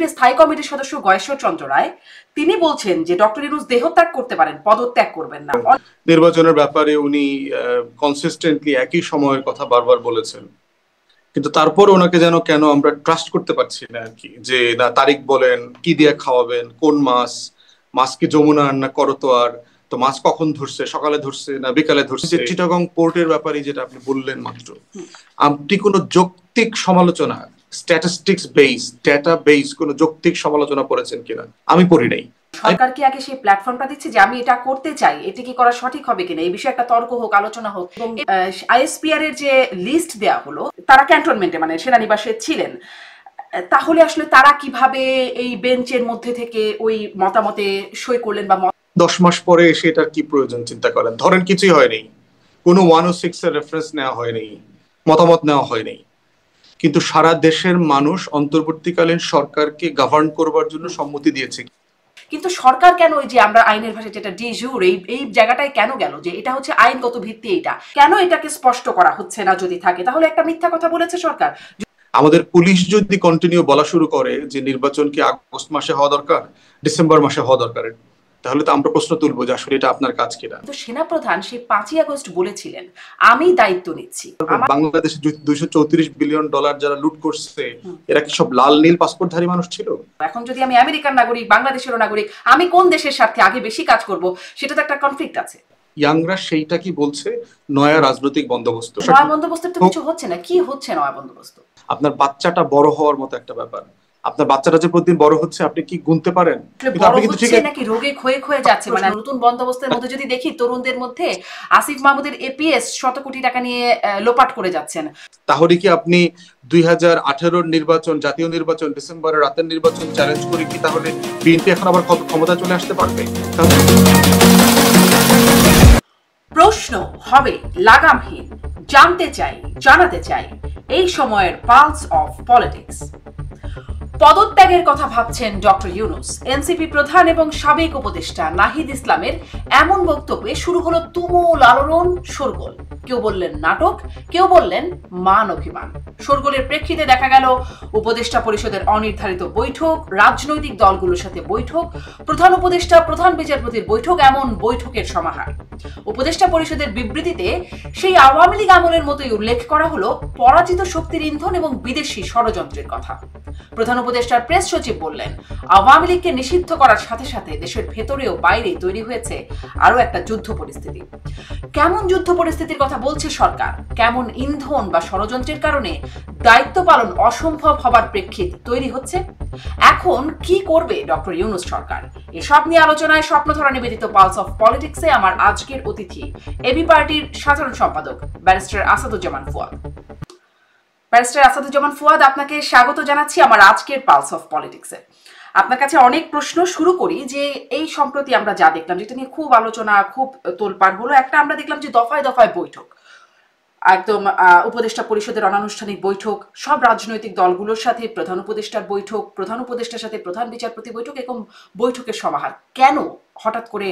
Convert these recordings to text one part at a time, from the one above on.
এনসিপির স্থায়ী কমিটির সদস্য গয়েশ্বর চন্দ্র রায় তিনি বলছেন যে ডক্টর ইউনূস দেহত্যাগ করতে পারেন, পদত্যাগ করবেন না। নির্বাচনের ব্যাপারে উনি কনসিস্টেন্টলি একই সময়ের কথা বারবার বলেছেন, কিন্তু তারপর ওনাকে যেন কেন আমরা ট্রাস্ট করতে পারছি না আর কি, যে না তারিখ বলেন, কি দিয়ে খাওয়াবেন, কোন মাছ কি যমুনার না করতোয়ার, তো মাছ কখন ধরছে, সকালে ধরছে না বিকালে ধরছে। চিটাগং পোর্টের ব্যাপারে যেটা আপনি বললেন মাত্র, আপনি কোনো যৌক্তিক সমালোচনা, স্ট্যাটিস্টিক্স বেস, ডেটা বেস কোনো যৌক্তিক সমালোচনা করেছেন কিনা? আমি পড়ি নাই। সরকার কি আগে সেই প্ল্যাটফর্মটা দিচ্ছে যে আমি এটা করতে চাই, এটা কি করা সঠিক হবে কিনা, এই বিষয়ে একটা তর্ক হোক, আলোচনা হোক। এবং আইএসপিআর এর যে লিস্ট দেয়া হলো, তারা ক্যান্টনমেন্টে মানে সেনানিবাসে ছিলেন, তাহলে আসলে তারা কিভাবে এই বেঞ্চের মধ্যে থেকে ওই মতামতে সই করলেন? বা 10 মাস পরে এসে এটার কি প্রয়োজন চিন্তা করেন? ধরেন কিছুই হয়নি, কোনো 106 এর রেফারেন্স নেওয়া হয়নি, মতামত নেওয়া হয়নি, কিন্তু সারা দেশের মানুষ অন্তর্বর্তীকালীন সরকারকে গভর্ন করবার জন্য সম্মতি দিয়েছে। কিন্তু সরকার কেন ওই যে আমরা আইনের ভাষায় যেটা ডি জুর এই জায়গাটায় কেন গেল, যে এটা হচ্ছে আইনগত ভিত্তি, এটা কেন এটাকে স্পষ্ট করা হচ্ছে না? যদি থাকে তাহলে একটা মিথ্যা কথা বলেছে সরকার। আমাদের পুলিশ যদি কন্টিনিউ বলা শুরু করে যে নির্বাচন কি আগস্ট মাসে হওয়া দরকার, ডিসেম্বর মাসে হওয়া দরকার, তাহলে তো আমরা প্রশ্ন তুলবো যে আসলে এটা আপনার কাজ কিনা। তো সেনাপ্রধান সেই 5ই আগস্ট বলেছিলেন আমি দায়িত্ব নিচ্ছি। বাংলাদেশে $234 বিলিয়ন যারা লুট করছে, এরা কি সব লাল নীল পাসপোর্টধারী মানুষ ছিল? এখন যদি আমি আমেরিকান নাগরিক, বাংলাদেশেরও নাগরিক, আমি কোন দেশের স্বার্থে আগে বেশি কাজ করব, সেটা তো একটা কনফ্লিক্ট আছে। ইয়াংরা সেইটা কি বলছে নয়া রাজনৈতিক বন্দোবস্ত। নয়া বন্দোবস্তের তো কিছু হচ্ছে না। কি হচ্ছে নয়া বন্দোবস্ত? আপনার বাচ্চাটা বড় হওয়ার মতো একটা ব্যাপার। আপনার বাচ্চাটা যে প্রতিদিন বড় হচ্ছে আপনি কি গুনতে পারেন? নাকি রোগে ক্ষয়ে যাচ্ছে? মানে নতুন বন্দোবস্তের মধ্যে যদি দেখি তরুণদের মধ্যে আসিফ মাহমুদের এপিএস শত কোটি টাকা নিয়ে লোপাট করে যাচ্ছেন। তাহলে কি আপনি 2018 নির্বাচন, জাতীয় নির্বাচন, ডিসেম্বরের রাতের নির্বাচন চ্যালেঞ্জ করে কি তাহলে বিএনপি এখন আবার কত ক্ষমতা চলে আসতে পারবে? প্রশ্ন হবে লাগামহীন। জানতে চাই, জানাতে চাই এই সময়ের পালস অফ পলিটিক্স। পদত্যাগের কথা ভাবছেন ডক্টর ইউনূস। এনসিপি প্রধান এবং সাবেক উপদেষ্টা নাহিদ ইসলামের এমন বক্তব্যে শুরু হলো তুমুল আলোড়ন, শোরগোল। কেউ বললেন নাটক, কেউ বললেন মান অভিমান। শোরগোলের প্রেক্ষিতে দেখা গেল উপদেষ্টা পরিষদের অনির্ধারিত বৈঠক, রাজনৈতিক দলগুলোর সাথে বৈঠক, প্রধান উপদেষ্টা, প্রধান বিচারপতির বৈঠক, এমন বৈঠকের সমাহার। উপদেষ্টা পরিষদের বিবৃতিতে সেই আওয়ামী লীগ আমলের মতোই উল্লেখ করা হলো পরাজিত শক্তির ইন্ধন এবং বিদেশি ষড়যন্ত্রের কথা। প্রধান উপদেষ্টার প্রেস সচিব বললেন, আওয়ামী লীগকে নিষিদ্ধ করার সাথে সাথে দেশের ভেতরেও বাইরে তৈরি হয়েছে আরো একটা যুদ্ধ পরিস্থিতি। কেমন যুদ্ধ পরিস্থিতির কথা বলছে সরকার? কেমন ইন্ধন বা ষড়যন্ত্রের কারণে দায়িত্ব পালন অসম্ভব হবার প্রেক্ষিত তৈরি হচ্ছে? এখন কি করবে ডক্টর ইউনূস সরকার? এসব নিয়ে আলোচনায় স্বপ্নধরা নিবেদিত পালস অফ পলিটিক্সে আমার আজকের অতিথি এবি পার্টির সাধারণ সম্পাদক ব্যারিস্টার আসাদুজ্জামান ফুয়াদ। ব্যারিস্টার আসাদুজ্জামান ফুয়াদ, আপনাকে স্বাগত জানাচ্ছি আমার আজকের পালস অফ পলিটিক্সে। আপনার কাছে অনেক প্রশ্ন শুরু করি যে এই সম্প্রতি আমরা যা দেখলাম, যেটা নিয়ে খুব আলোচনা, খুব তোলপাড় হলো, একটা আমরা দেখলাম যে দফায় দফায় বৈঠক, একদম উপদেষ্টা পরিষদের অনানুষ্ঠানিক বৈঠক, সব রাজনৈতিক দলগুলোর সাথে প্রধান উপদেষ্টার বৈঠক, প্রধান উপদেষ্টার সাথে প্রধান বিচারপতি বৈঠক, এরকম বৈঠকের সমাহার। কেন হঠাৎ করে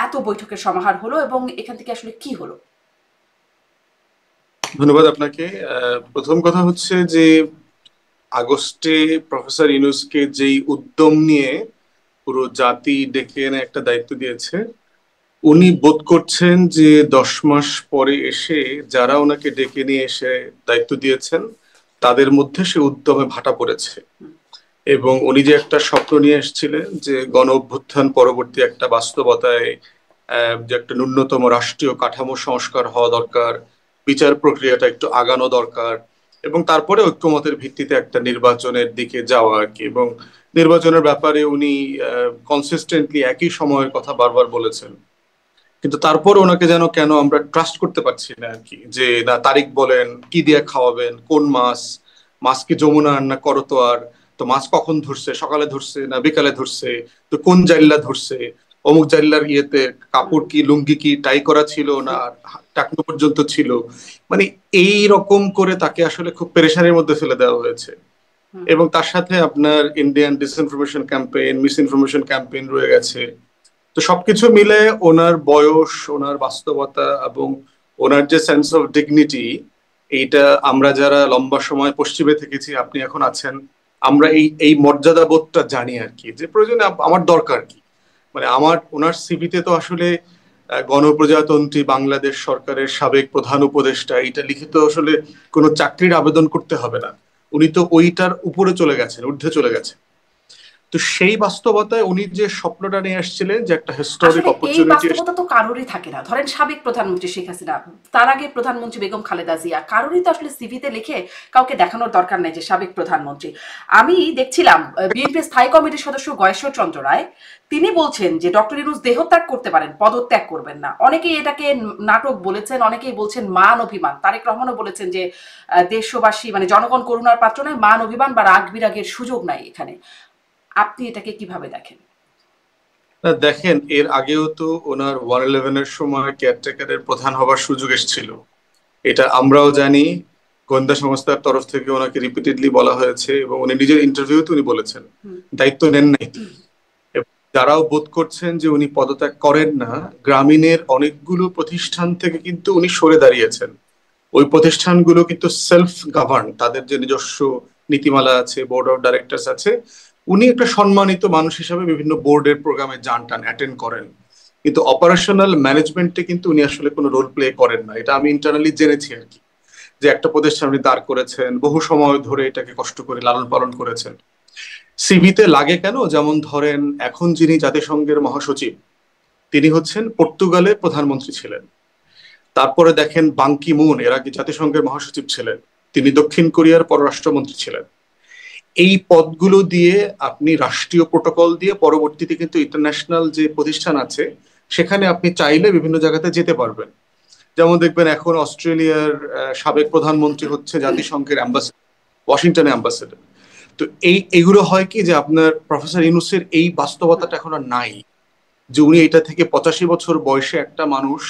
এত বৈঠকের সমাহার হলো এবং এখান থেকে আসলে কি হলো? ধন্যবাদ আপনাকে। প্রথম কথা হচ্ছে যে আগস্টে প্রফেসর ইউনূসকে যেই উদ্যম নিয়ে পুরো জাতি ডেকে এনে একটা দায়িত্ব দিয়েছে, উনি বোধ করছেন যে 10 মাস পরে এসে যারা ওনাকে ডেকে নিয়ে এসে দায়িত্ব দিয়েছেন তাদের মধ্যে সে উদ্যমে ভাটা পড়েছে। এবং উনি যে একটা স্বপ্ন নিয়ে এসেছিলেন যে গণ অভ্যুত্থান পরবর্তী একটা বাস্তবতায় যে একটা ন্যূনতম রাষ্ট্রীয় কাঠামো সংস্কার হওয়া দরকার, বিচার প্রক্রিয়াটা একটু আগানো দরকার, এবং তারপরে ঐক্যমতের ভিত্তিতে একটা নির্বাচনের দিকে যাওয়া আর কি। এবং নির্বাচনের ব্যাপারে উনি কনসিস্টেন্টলি একই সময়ের কথা বারবার বলেছেন, কিন্তু তারপর ওনাকে যেন কেন আমরা ট্রাস্ট করতে পারছি না আর কি, যে না তারিখ বলেন, কি দিয়ে খাওয়াবেন, কোন মাছ কি যমুনার না করতোয়ার, তো মাছ কখন ধরছে, সকালে ধরছে না বিকালে ধরছে, তো কোন জাইল্লা ধরছে, অমুক জাইল্লার ইয়েতে কাপড় কি, লুঙ্গি কি টাই করা ছিল না টাকনো পর্যন্ত ছিল। মানে এই রকম করে তাকে আসলে খুব পেরেশানির মধ্যে ফেলে দেওয়া হয়েছে। এবং তার সাথে আপনার Indian disinformation campaign, misinformation campaign রয়ে গেছে। তো সবকিছু মিলে ওনার বয়স, ওনার বাস্তবতা এবং ওনার যে সেন্স অফ ডিগনিটি, এইটা আমরা যারা লম্বা সময় পশ্চিমে থেকেছি, আপনি এখন আছেন, আমরা এই মর্যাদা বোধটা জানি আর কি, যে প্রয়োজনে আমার দরকার কি, মানে ওনার সিভিতে তো আসলে গণপ্রজাতন্ত্রী বাংলাদেশ সরকারের সাবেক প্রধান উপদেষ্টা এটা লিখিত আসলে কোনো চাকরির আবেদন করতে হবে না, উনি তো ওইটার উপরে চলে গেছেন, ঊর্ধ্বে চলে গেছেন। তো সেই বাস্তবতায় উনি যে স্বপ্নটা নিয়ে আসছিলেন যে একটা হিস্টোরিক এই বাস্তবতা তো কারোরই থাকে না। ধরেন সাবেক প্রধানমন্ত্রী শেখ হাসিনা, তার আগে প্রধানমন্ত্রী বেগম খালেদা জিয়া, কারোরই তো আসলে সিভিতে লিখে কাউকে দেখানোর দরকার নেই যে সাবেক প্রধানমন্ত্রী। আমি দেখছিলাম বিএনপি স্থায়ী কমিটির সদস্য গয়েশ্বর চন্দ্র রায়, তিনি বলছেন যে ডক্টর ইউনূস দেহত্যাগ করতে পারেন, পদত্যাগ করবেন না। অনেকেই এটাকে নাটক বলেছেন, অনেকেই বলছেন মান অভিমান। তারেক রহমানও বলেছেন যে দেশবাসী মানে জনগণ করুণার পাত্র নয়, মান অভিমান বা রাগ বিরাগের সুযোগ নাই এখানে। আপনি এটাকে কিভাবে দেখেন? দেখেন, এর আগেও তো ওনার 111 এর সময় কেয়ারটেকারের প্রধান হবার সুযোগ এসেছিল, এটা আমরাও জানি, গোয়েন্দা সংস্থার তরফ থেকে ওনাকে রিপিটেডলি বলা হয়েছে এবং উনি নিজের ইন্টারভিউতে উনি বলেছেন দায়িত্ব নেন নাই। যারাও বোধ করছেন যে উনি পদত্যাগ করেন না, গ্রামীণের অনেকগুলো প্রতিষ্ঠান থেকে কিন্তু উনি সরে দাঁড়িয়েছেন। ওই প্রতিষ্ঠানগুলো কিন্তু সেলফ গভর্ন, তাদের যে নিজস্ব নীতিমালা আছে, বোর্ড অফ ডাইরেক্টরস আছে। উনি একটা সম্মানিত মানুষ হিসাবে বিভিন্ন বোর্ডের প্রোগ্রামে যান টান অ্যাটেন্ড করেন, কিন্তু অপারেশনাল ম্যানেজমেন্টে কিন্তু উনি আসলে কোনো রোল প্লে করেন না। এটা আমি ইন্টারনালি জেনেছি আর কি, যে একটা প্রতিষ্ঠান উনি দাঁড় করেছেন, বহু সময় ধরে এটাকে কষ্ট করে লালন পালন করেছেন। সিভিতে লাগে কেন? যেমন ধরেন এখন যিনি জাতিসংঘের মহাসচিব, তিনি হচ্ছেন পর্তুগালের প্রধানমন্ত্রী ছিলেন। তারপরে দেখেন বাং কি মুন, এর আগে জাতিসংঘের মহাসচিব ছিলেন, তিনি দক্ষিণ কোরিয়ার পররাষ্ট্রমন্ত্রী ছিলেন। এই পদগুলো দিয়ে আপনি রাষ্ট্রীয় প্রোটোকল দিয়ে পরবর্তীতে কিন্তু ইন্টারন্যাশনাল যে প্রতিষ্ঠান আছে সেখানে আপনি চাইলে বিভিন্ন জায়গাতে যেতে পারবেন। যেমন দেখবেন এখন অস্ট্রেলিয়ার সাবেক প্রধানমন্ত্রী হচ্ছে জাতিসংঘের অ্যাম্বাসেডর, ওয়াশিংটনে অ্যাম্বাসেডর। তো এইগুলো হয় কি, যে আপনার প্রফেসর ইউনূসের এই বাস্তবতাটা এখন আর নাই, যে উনি এটা থেকে 85 বছর বয়সে একটা মানুষ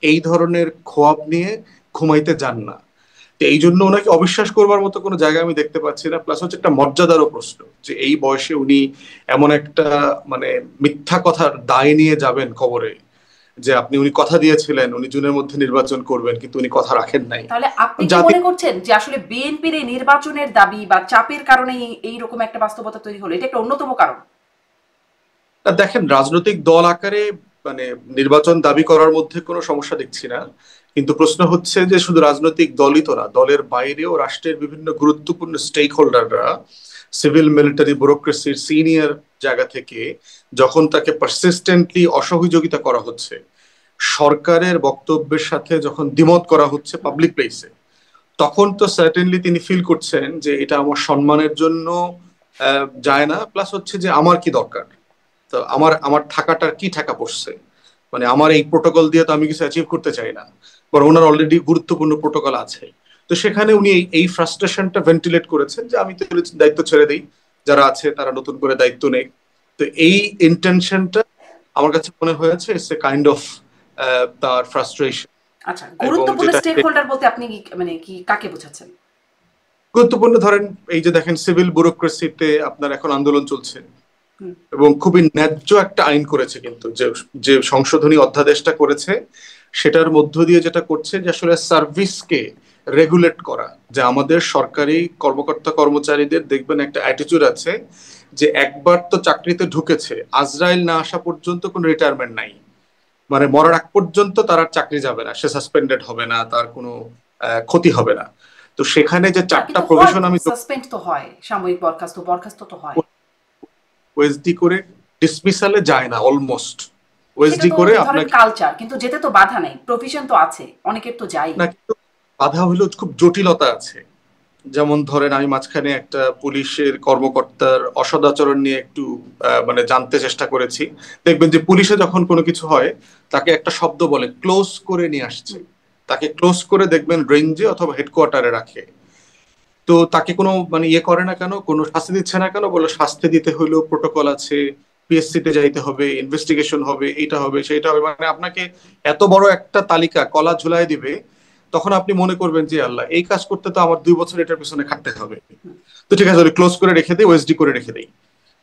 এই ধরনের খোয়াব নিয়ে ঘুমাইতে যান না। তো এই জন্য ওনাকে অবিশ্বাস করবার মতো কোনো জায়গা আমি দেখতে পাচ্ছি না। প্লাস হচ্ছে একটা মর্যাদারও প্রশ্ন, যে এই বয়সে উনি এমন একটা মানে মিথ্যা কথার দায় নিয়ে যাবেন কবরে, যে উনি কথা দিয়েছিলেন উনি জুনের মধ্যে নির্বাচন করবেন, কিন্তু উনি কথা রাখেন নাই। তাহলে আপনি কি মনে করছেন যে আসলে বিএনপির এই নির্বাচনের দাবি বা চাপের কারণে এইরকম একটা বাস্তবতা তৈরি হলো, এটা একটা অন্যতম কারণ? দেখেন, রাজনৈতিক দল আকারে মানে নির্বাচন দাবি করার মধ্যে কোনো সমস্যা দেখছি না, কিন্তু প্রশ্ন হচ্ছে যে শুধু রাজনৈতিক দলই তো না, দলের বাইরেও রাষ্ট্রের বিভিন্ন গুরুত্বপূর্ণ স্টেক হোল্ডাররা, সিভিল মিলিটারি ব্যুরোক্রেসির সিনিয়র জায়গা থেকে যখন তাকে পারসিস্টেন্টলি অসহযোগিতা করা হচ্ছে, সরকারের বক্তব্যের সাথে যখন দ্বিমত করা হচ্ছে পাবলিক প্লেসে, তখন তো সার্টেনলি তিনি ফিল করছেন যে এটা আমার সম্মানের জন্য যায় না। প্লাস হচ্ছে যে আমার কি দরকার, তো আমার থাকাটার কি ঠাকা পড়ছে, মানে আমার এই প্রোটোকল দিয়ে তো আমি কিছু অ্যাচিভ করতে চাই না, বরং ওনার অলরেডি গুরুত্বপূর্ণ প্রোটোকল আছে। তো সেখানে উনি এই ফ্রাস্ট্রেশনটা ভেন্টিলেট করেছেন, যে আমি তো দায়িত্ব ছেড়ে দিই, যারা আছে তারা নতুন করে দায়িত্ব নেই। তো এই ইন্টেনশনটা আমার কাছে মনে হয়েছে ইটস এ কাইন্ড অফ তার ফ্রাস্ট্রেশন। আচ্ছা, গুরুত্বপূর্ণ স্টেক হোল্ডার বলতে আপনি মানে কি কাকে বোঝাচ্ছেন? গুরুত্বপূর্ণ ধরেন এই যে দেখেন সিভিল ব্যুরোক্রেসিতে আপনার এখন আন্দোলন চলছে, এবং খুবই ন্যায্য একটা আইন করেছে, কিন্তু যে সংশোধনী অধ্যাদেশটা করেছে সেটার মধ্য দিয়ে যেটা করছে যে আসলে সার্ভিসকে রেগুলেট করা, যে আমাদের সরকারি কর্মকর্তা কর্মচারীদের দেখবেন একটা অ্যাটিটিউড আছে যে একবার তো চাকরিতে ঢুকেছে, আজরাইল না আসা পর্যন্ত কোনো রিটায়ারমেন্ট নাই, মানে মরার আগ পর্যন্ত তার আর চাকরি যাবে না, সে সাসপেন্ডেড হবে না, তার কোনো ক্ষতি হবে না। তো সেখানে যে চারটা প্রভিশন আমি সাসপেন্ড তো হয়, সাময়িক বরখাস্ত তো হয়, ওএসডি করে ডিসমিসালে যায় না, অলমোস্ট ওএসডি করে আপনাকে কালচার, কিন্তু যেতে তো বাধা নেই, প্রভিশন তো আছে, অনেকের তো যায় না, কিন্তু বাধা হলো খুব জটিলতা আছে। যেমন ধরেন আমি মাঝখানে একটা পুলিশের কর্মকর্তার অসদাচরণ নিয়ে একটু মানে জানতে চেষ্টা করেছি। দেখবেন যে পুলিশে যখন কোনো কিছু হয় তাকে একটা শব্দ বলে ক্লোজ করে নিয়ে আসছে, তাকে ক্লোজ করে দেখবেন রেঞ্জে অথবা হেডকোয়ার্টারে রাখে। তো তাকে কোনো মানে ইয়ে করে না কেন, কোনো শাস্তি দিচ্ছে না কেন? বলে শাস্তি দিতে হইলেও প্রোটোকল আছে, পিএসসি তে যাইতে হবে, ইনভেস্টিগেশন হবে, এইটা হবে সেইটা হবে, মানে আপনাকে এত বড় একটা তালিকা কলা ঝুলাই দিবে। তখন আপনি মনে করবেন যে আল্লাহ, এই কাজ করতে তো আমার 2 বছর এটার পিছনে খাটতে হবে, তো ঠিক আছে ক্লোজ করে রেখে দেই, ওএসডি করে রেখে দেই।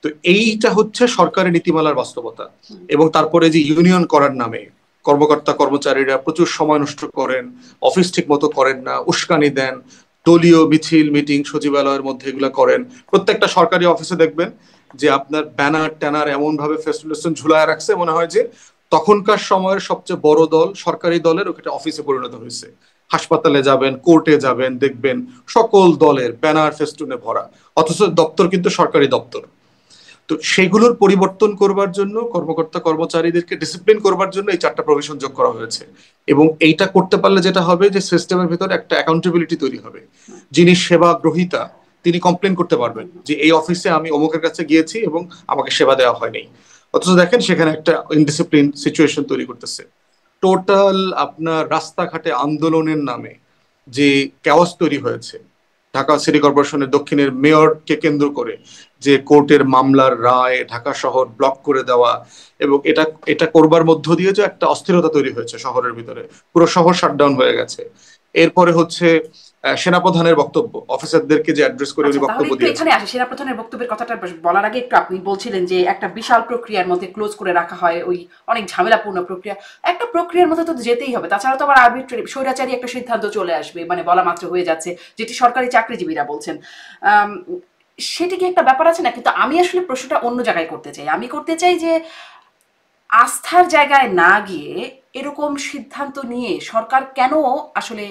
তো এইটা হচ্ছে সরকারের নীতিমালার বাস্তবতা। এবং তারপরে যে ইউনিয়ন করার নামে কর্মকর্তা কর্মচারীরা প্রচুর সময় নষ্ট করেন, অফিস ঠিক মতো করেন না, উস্কানি দেন, দলীয় মিছিল মিটিং সচিবালয়ের মধ্যে এগুলো করেন। প্রত্যেকটা সরকারি অফিসে দেখবেন যে আপনার ব্যানার ট্যানার এমন ভাবে ফেস্টুলেশন ঝুলায় রাখছে, মনে হয় যে তখনকার সময়ের সবচেয়ে বড় দল সরকারি দলের ওখানে অফিসে পরিণত হয়েছে। হাসপাতালে যাবেন, কোর্টে যাবেন, দেখবেন সকল দলের ব্যানার ফেস্টুনে ভরা, অথচ দপ্তর কিন্তু সরকারি দপ্তর। তো সেগুলোর পরিবর্তন করবার জন্য কর্মকর্তা কর্মচারীদেরকে ডিসিপ্লিন করবার জন্য এই 4টা প্রভিশন যোগ করা হয়েছে। এবং এইটা করতে পারলে যেটা হবে যে সিস্টেমের ভিতরে একটা অ্যাকাউন্টেবিলিটি তৈরি হবে। যিনি সেবা গ্রহীতা তিনি কমপ্লেন করতে পারবেন যে এই অফিসে আমি অমুকের কাছে গিয়েছি এবং আমাকে সেবা দেওয়া হয়নি, অথচ দেখেন সেখানে একটা ইনডিসিপ্লিন সিচুয়েশন তৈরি করতেছে। টোটাল আপনার রাস্তাঘাটে আন্দোলনের নামে যে ক্যাওস তৈরি হয়েছে, ঢাকা সিটি কর্পোরেশনের দক্ষিণের মেয়রকে কেন্দ্র করে যে কোর্টের মামলার রায় ঢাকা শহর ব্লক করে দেওয়া, এবং এটা এটা করবার মধ্য দিয়ে যে একটা অস্থিরতা তৈরি হয়েছে শহরের ভিতরে, পুরো শহর শাটডাউন হয়ে গেছে। এরপরে হচ্ছে সেনাপ্রধানের বক্তব্য, অফিসারদেরকে যে অ্যাড্রেস করে উনি বক্তব্য দিয়েছেন। এখানে আসে সেনাপ্রধানের বক্তব্যের কথাটা বলার আগে একটু আপনি বলছিলেন যে একটা বিশাল প্রক্রিয়ার মধ্যে ক্লোজ করে রাখা হয়, ওই অনেক ঝামেলাপূর্ণ প্রক্রিয়া। একটা প্রক্রিয়ার মধ্যে তো যেতেই হবে, তাছাড়া তো আবার আরবিট্রারি স্বৈরাচারী একটা সিদ্ধান্ত চলে আসবে, মানে বলা মাত্র হয়ে যাচ্ছে, যেটি সরকারি চাকরিজীবীরা বলছেন। সেটি কি একটা ব্যাপার আছে না? কিন্তু আমি আসলে প্রশ্নটা অন্য জায়গায় করতে চাই। আমি করতে চাই যে আস্থার জায়গায় না গিয়ে এরকম সিদ্ধান্ত নিয়ে সরকার কেন আসলে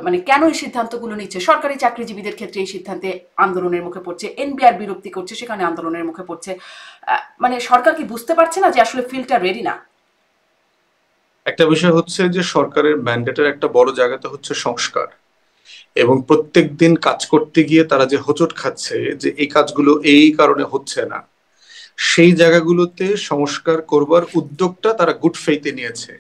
মানে কেন এই সিদ্ধান্তগুলো নিচ্ছে? সরকারি চাকরিজীবীদের ক্ষেত্রে এই সিদ্ধান্তে আন্দোলনের মুখে পড়ছে, এনবিআর বিরক্তি করছে, সেখানে আন্দোলনের মুখে পড়ছে। মানে সরকার কি বুঝতে পারছে না যে আসলে ফিল্ডটা রেডি না? একটা বিষয় হচ্ছে যে সরকারের ম্যান্ডেটের একটা বড় জায়গাতে হচ্ছে সংস্কার, এবং প্রত্যেক দিন কাজ করতে গিয়ে তারা যে হোঁচট খাচ্ছে যে এই কাজগুলো এই কারণে হচ্ছে না, সেই জায়গাগুলোতে সংস্কার করবার উদ্যোগটা তারা গুড ফেইথে নিয়েছে।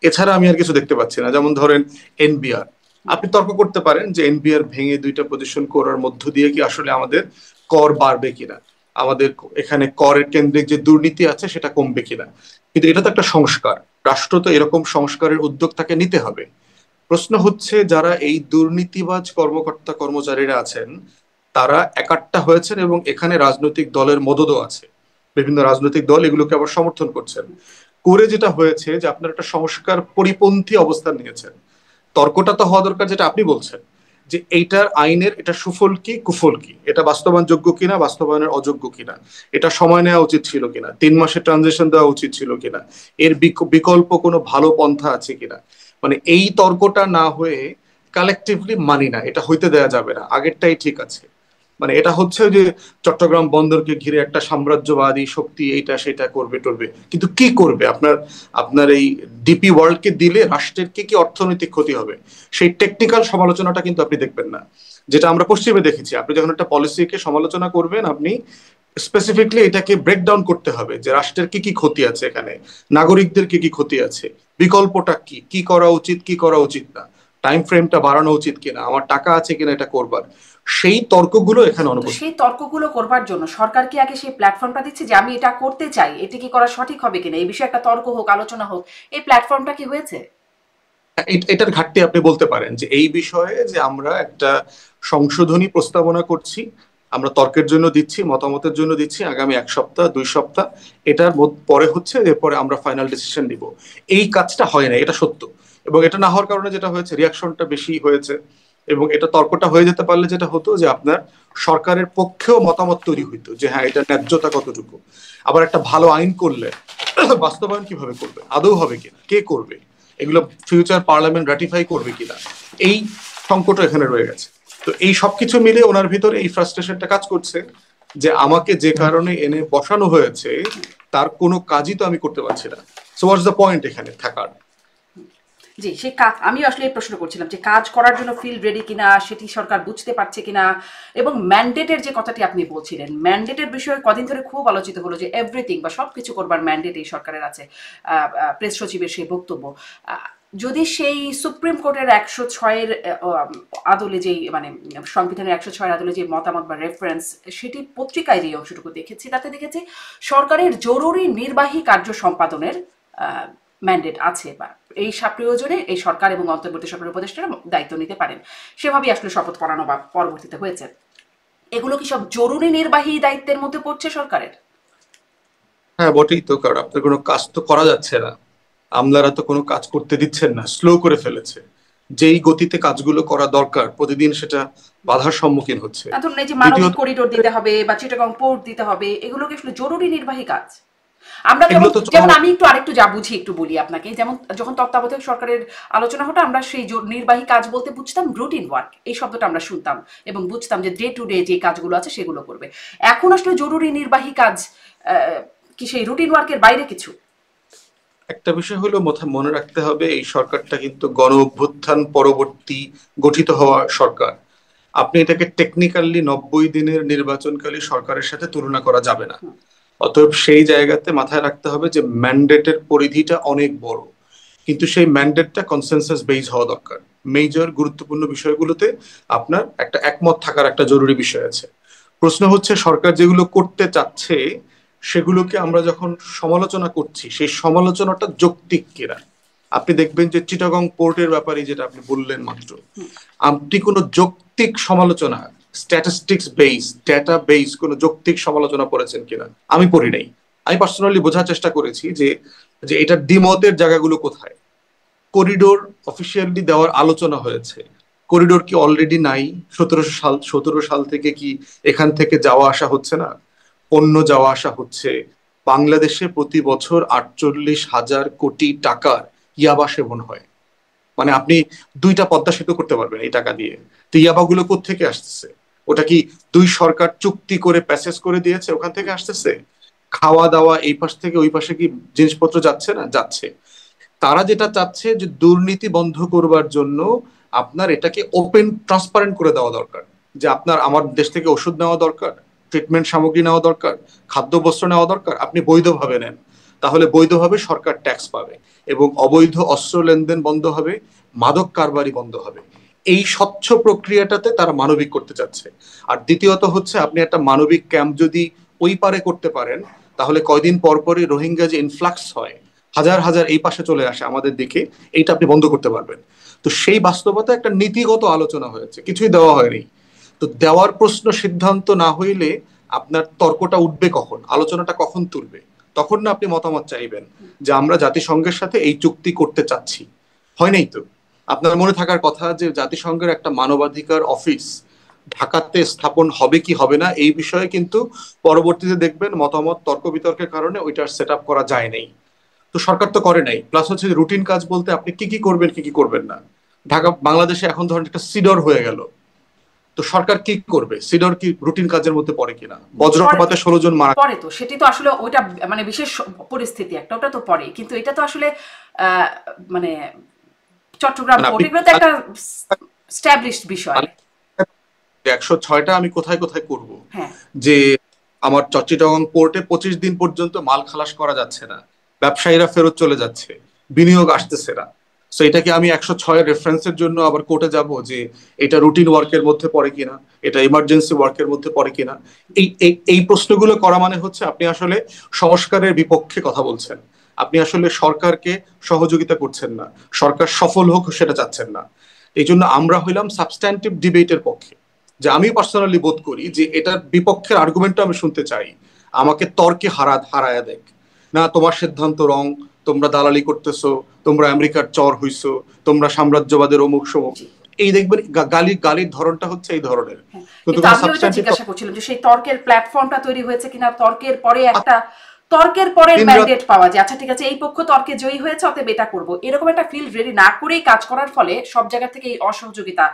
এছাড়া আমি আর কিছু দেখতে পাচ্ছি না। যেমন ধরেন এনবিআর, আপনি তর্ক করতে পারেন যে এনবিআর ভেঙে 2টা পজিশন করার মধ্য দিয়ে কি আসলে আমাদের কর বাড়বে কিনা, আমাদের এখানে করের কেন্দ্রিক যে দুর্নীতি আছে সেটা কমবে কিনা, কিন্তু এটা তো একটা সংস্কার। রাষ্ট্র তো এরকম সংস্কারের উদ্যোগ তাকে নিতে হবে। প্রশ্ন হচ্ছে যারা এই দুর্নীতিবাজ কর্মকর্তা কর্মচারীরা আছেন তারা একাট্টা হয়েছেন, এবং এখানে রাজনৈতিক দলের মদতও আছে। বিভিন্ন রাজনৈতিক দল এগুলোকে আবার সমর্থন করছেন। করে যেটা হয়েছে যে আপনার একটা সংস্কার পরিপন্থী অবস্থান নিয়েছেন। তর্কটা তো হওয়া দরকার যেটা আপনি বলছেন যে এইটার আইনের এটা সুফল কি কুফল কি, এটা বাস্তবায়নযোগ্য কিনা বাস্তবায়নের অযোগ্য কিনা, এটা সময় নেওয়া উচিত ছিল কিনা, 3 মাসের ট্রানজিশন দেওয়া উচিত ছিল কিনা, এর বিকল্প কোনো ভালো পন্থা আছে কিনা। মানে এই তর্কটা না হয়ে কালেকটিভলি মানি না, এটা হইতে দেয়া যাবে না, আগেরটাই ঠিক আছে। মানে এটা হচ্ছে যে চট্টগ্রাম বন্দরকে ঘিরে একটা সাম্রাজ্যবাদী শক্তি এইটা সেটা করবে টরবে, কিন্তু কি করবে? আপনার আপনার এই ডিপি ওয়ার্ল্ডকে দিলে রাষ্ট্রের কি কি অর্থনৈতিক ক্ষতি হবে, সেই টেকনিক্যাল সমালোচনাটা কিন্তু আপনি দেখবেন না, যেটা আমরা পশ্চিমে দেখেছি। আপনি যখন একটা পলিসিকে সমালোচনা করবেন, আপনি স্পেসিফিকলি এটাকে ব্রেকডাউন করতে হবে যে রাষ্ট্রের কি কি ক্ষতি আছে, এখানে নাগরিকদের কি কি ক্ষতি আছে, বিকল্পটা কি, কি করা উচিত কি করা উচিত না, টাইম ফ্রেমটা বাড়ানো উচিত কিনা, আমার টাকা আছে কিনা এটা করবার। সেই তর্কগুলো এখানে অনুপস্থিত। সেই তর্কগুলো করবার জন্য সরকার কি আগে সেই প্ল্যাটফর্মটা দিচ্ছে যে আমি এটা করতে চাই, এটি কি করা সঠিক হবে কিনা, এই বিষয়ে একটা তর্ক হোক, আলোচনা হোক, এই প্ল্যাটফর্মটা কি হয়েছে? এটার ঘাটতি আপনি বলতে পারেন যে এই বিষয়ে যে আমরা একটা সংশোধনী প্রস্তাবনা করছি, আমরা তর্কের জন্য দিচ্ছি, মতামতের জন্য দিচ্ছি, আগামী 1 সপ্তাহ 2 সপ্তাহ, এটার পরে হচ্ছে এরপরে আমরা ফাইনাল ডিসিশন নিব। এই কাজটা হয় না, এটা সত্য। এবং এটা না হওয়ার কারণে যেটা হয়েছে, রিয়াকশনটা বেশি হয়েছে। এবং এটা তর্কটা হয়ে যেতে পারলে যেটা হতো যে আপনার সরকারের পক্ষেও মতামত তৈরি হইতো যে হ্যাঁ এটা ন্যায্যতা কতটুকু। আবার একটা ভালো আইন করলে বাস্তবায়ন কিভাবে করবে, আদৌ হবে কিনা, কে করবে, এগুলো ফিউচার পার্লামেন্ট রাটিফাই করবে কিনা, এই সংকটও এখানে রয়ে গেছে। তো এই সবকিছু মিলে ওনার ভিতরে এই ফ্রাস্ট্রেশনটা কাজ করছে যে আমাকে যে কারণে এনে বসানো হয়েছে তার কোনো কাজই তো আমি করতে পারছি না। সো হোয়াটস দ্য পয়েন্ট এখানে থাকার? জি, সে আমি আসলে এই প্রশ্ন করছিলাম যে কাজ করার জন্য ফিল্ড রেডি কিনা, সেটি সরকার বুঝতে পারছে কিনা। এবং ম্যান্ডেটের যে কথাটি আপনি বলছিলেন, ম্যান্ডেটের বিষয়ে কদিন ধরে খুব আলোচিত হলো যে এভরিথিং বা সবকিছু করবার ম্যান্ডেট এই সরকারের আছে। প্রেস সচিবের সেই বক্তব্য, যদি সেই সুপ্রিম কোর্টের 106-এর আদলে যেই মানে সংবিধানের 106-এর আদলে যে মতামত বা রেফারেন্স, সেটি পত্রিকায় যে অংশটুকু দেখেছি তাতে দেখেছি সরকারের জরুরি নির্বাহী কার্য সম্পাদনের ম্যান্ডেট আছে, বা এই প্রয়োজনে এই সরকার এবং অন্তর্বর্তী সরকারের উপদেষ্টারা দায়িত্ব নিতে পারেন, সেভাবেই আসলে শপথ পড়ানো বা পরবর্তীতে হয়েছে। এগুলো কি সব জরুরি নির্বাহী দায়িত্বের মধ্যে পড়ছে সরকারের? হ্যাঁ বটেই তো, কারণ আপনার কোনো কাজ তো করা যাচ্ছে না, আমলারা তো কোনো কাজ করতে দিচ্ছেন না, স্লো করে ফেলেছে। যেই গতিতে কাজগুলো করা দরকার প্রতিদিন সেটা বাধার সম্মুখীন হচ্ছে। ধরুন এই যে মানবিক করিডোর দিতে হবে বা চিটাগং পোর্ট দিতে হবে, এগুলো কি আসলে জরুরি নির্বাহী কাজ? আমরা যেমন আমি একটু আরেকটু যা বুঝি একটু বলি আপনাকে, যেমন যখন তত্ত্বাবধায়ক সরকারের আলোচনা হতো আমরা সেই নির্বাহী কাজ বলতে বুঝতাম রুটিন ওয়ার্ক, এই শব্দটা আমরা শুনতাম এবং বুঝতাম যে ডে টু ডে যে কাজগুলো আছে সেগুলো করবে। এখন আসলে জরুরি নির্বাহী কাজ কি সেই রুটিন ওয়ার্কের বাইরে কিছু? একটা বিষয় হলো মনে রাখতে হবে, এই সরকারটা কিন্তু গণ অভ্যুত্থান পরবর্তী গঠিত হওয়া সরকার। আপনি এটাকে টেকনিক্যালি 90 দিনের নির্বাচনকালী সরকারের সাথে তুলনা করা যাবে না। অতএব সেই জায়গাতে মাথায় রাখতে হবে যে ম্যান্ডেটের পরিধিটা অনেক বড়, কিন্তু সেই ম্যান্ডেটটা কনসেনসাস বেস হওয়া দরকার। মেজর গুরুত্বপূর্ণ বিষয়গুলোতে আপনার একটা একমত থাকার একটা জরুরি বিষয় আছে। প্রশ্ন হচ্ছে সরকার যেগুলো করতে চাচ্ছে সেগুলোকে আমরা যখন সমালোচনা করছি সেই সমালোচনাটা যৌক্তিক কিনা। আপনি দেখবেন যে চিটাগং পোর্টের ব্যাপারে যেটা আপনি বললেন মাত্র, আপনি কোনো যৌক্তিক সমালোচনা, স্ট্যাটিস্টিক্স বেস, ডেটা বেস কোনো যৌক্তিক সমালোচনা করেছেন কিনা? আমি পড়ি নাই। আমি পার্সোনালি বোঝার চেষ্টা করেছি যে যে এটার দ্বিমতের জায়গাগুলো কোথায়। করিডোর অফিসিয়ালি দেওয়ার আলোচনা হয়েছে, করিডোর কি অলরেডি নাই? 17 সাল থেকে কি এখান থেকে যাওয়া আসা হচ্ছে না? পণ্য যাওয়া আসা হচ্ছে। বাংলাদেশে প্রতি বছর 48,000 কোটি টাকার ইয়াবা সেবন হয়। মানে আপনি 2টা পদ্মা সেতু করতে পারবেন এই টাকা দিয়ে। তো ইয়াবাগুলো কোত্থেকে আসতেছে? ওটা কি 2 সরকার চুক্তি করে প্যাসেজ করে দিয়েছে ওখান থেকে আসতেছে? খাওয়া দাওয়া এই পাশ থেকে ওই পাশে কি জিনিসপত্র যাচ্ছে না? যাচ্ছে। তারা যেটা চাচ্ছে যে দুর্নীতি বন্ধ করবার জন্য আপনার এটাকে ওপেন ট্রান্সপারেন্ট করে দেওয়া দরকার, যে আপনার আমার দেশ থেকে ওষুধ নেওয়া দরকার, ট্রিটমেন্ট সামগ্রী নেওয়া দরকার, খাদ্যবস্ত্র নেওয়া দরকার, আপনি বৈধভাবে নেন, তাহলে বৈধভাবে সরকার ট্যাক্স পাবে এবং অবৈধ অস্ত্র লেনদেন বন্ধ হবে, মাদক কারবারি বন্ধ হবে। এই স্বচ্ছ প্রক্রিয়াটাতে তারা মানবিক করতে চাচ্ছে। আর দ্বিতীয়ত হচ্ছে, আপনি একটা মানবিক ক্যাম্প যদি ওই পারে করতে পারেন, তাহলে কয়দিন পর পরই রোহিঙ্গা যে ইনফ্লাক্স হয়, হাজার হাজার এই পাশে চলে আসে আমাদের দিকে, এইটা আপনি বন্ধ করতে পারবেন। তো সেই বাস্তবতা একটা নীতিগত আলোচনা হয়েছে, কিছুই দেওয়া হয়নি। তো দেওয়ার প্রশ্ন সিদ্ধান্ত না হইলে আপনার তর্কটা উঠবে কখন, আলোচনাটা কখন তুলবে? তখন না আপনি মতামত চাইবেন যে আমরা জাতিসংঘের সাথে এই চুক্তি করতে চাচ্ছি। হয় নাই তো। আপনার মনে থাকার কথা যে জাতিসংঘের একটা মানবাধিকার অফিস ঢাকাতে স্থাপন হবে কি হবে না এই বিষয়ে কিন্তু পরবর্তীতে দেখবেন মতামত তর্ক বিতর্কের কারণে ওইটার সেট আপ করা যায় নাই। তো সরকার তো করে নাই। প্লাস হচ্ছে রুটিন কাজ বলতে আপনি কি কি করবেন কি কি করবেন না। ঢাকা বাংলাদেশে এখন ধরেন একটা সিডর হয়ে গেল, তো সরকার কি করবে? সিডর কি রুটিন কাজের মধ্যে পড়ে কিনা? বজ্রপাতে 16 জন মারা পরে, তো সেটি তো আসলে ওইটা মানে বিশেষ পরিস্থিতি একটা, ওটা তো পরে, কিন্তু এটা তো আসলে মানে চট্টগ্রাম পোর্ট এগুলো তো একটা স্ট্যাবলিশড বিষয়। 106টা আমি কোথায় কোথায় করব, যে আমার চিটাগং পোর্টে 25 দিন পর্যন্ত মাল খালাস করা যাচ্ছে না, ব্যবসায়ীরা ফেরত চলে যাচ্ছে, বিনিয়োগ আসতেছে না। সো এটাকে আমি 106 রেফারেন্সের জন্য আবার কোর্টে যাব যে এটা রুটিন ওয়ার্কের মধ্যে পড়ে কিনা, এটা ইমার্জেন্সি ওয়ার্কের মধ্যে পড়ে কিনা। এই এই প্রশ্নগুলো করা মানে হচ্ছে আপনি আসলে সংস্কারের বিপক্ষে কথা বলছেন, আপনি আসলে সরকারকে সহযোগিতা করছেন না, সরকার সফল হোক সেটা চাচ্ছেন না। এই জন্য আমরা হইলাম সাবস্ট্যান্টিভ ডিবেটের পক্ষে। যে আমি পার্সোনালি বোধ করি যে এটার বিপক্ষের আর্গুমেন্টটা আমি শুনতে চাই, আমাকে তর্কে হারায়া দেখ না, তোমার সিদ্ধান্ত রং, তোমরা দালালি করতেছো, তোমরা আমেরিকার চর হইছো, তোমরা সাম্রাজ্যবাদের অমুক সমুক। এই দেখবেন গালির ধরনটা হচ্ছে এই ধরনের। কিন্তু আমি ওইটা জিজ্ঞাসা করছিলাম যে সেই তর্কের প্ল্যাটফর্মটা তৈরি হয়েছে কিনা, তর্কের পরে একটা তর্কের পরের ম্যান্ডেট পাওয়া যায়, আচ্ছা ঠিক আছে এই পক্ষ তর্কে জয়ী হয়েছে অতএব এটা করব, এরকম একটা ফিল্ড রেডি না করেই কাজ করার ফলে সব জায়গা থেকে এই অসহযোগিতা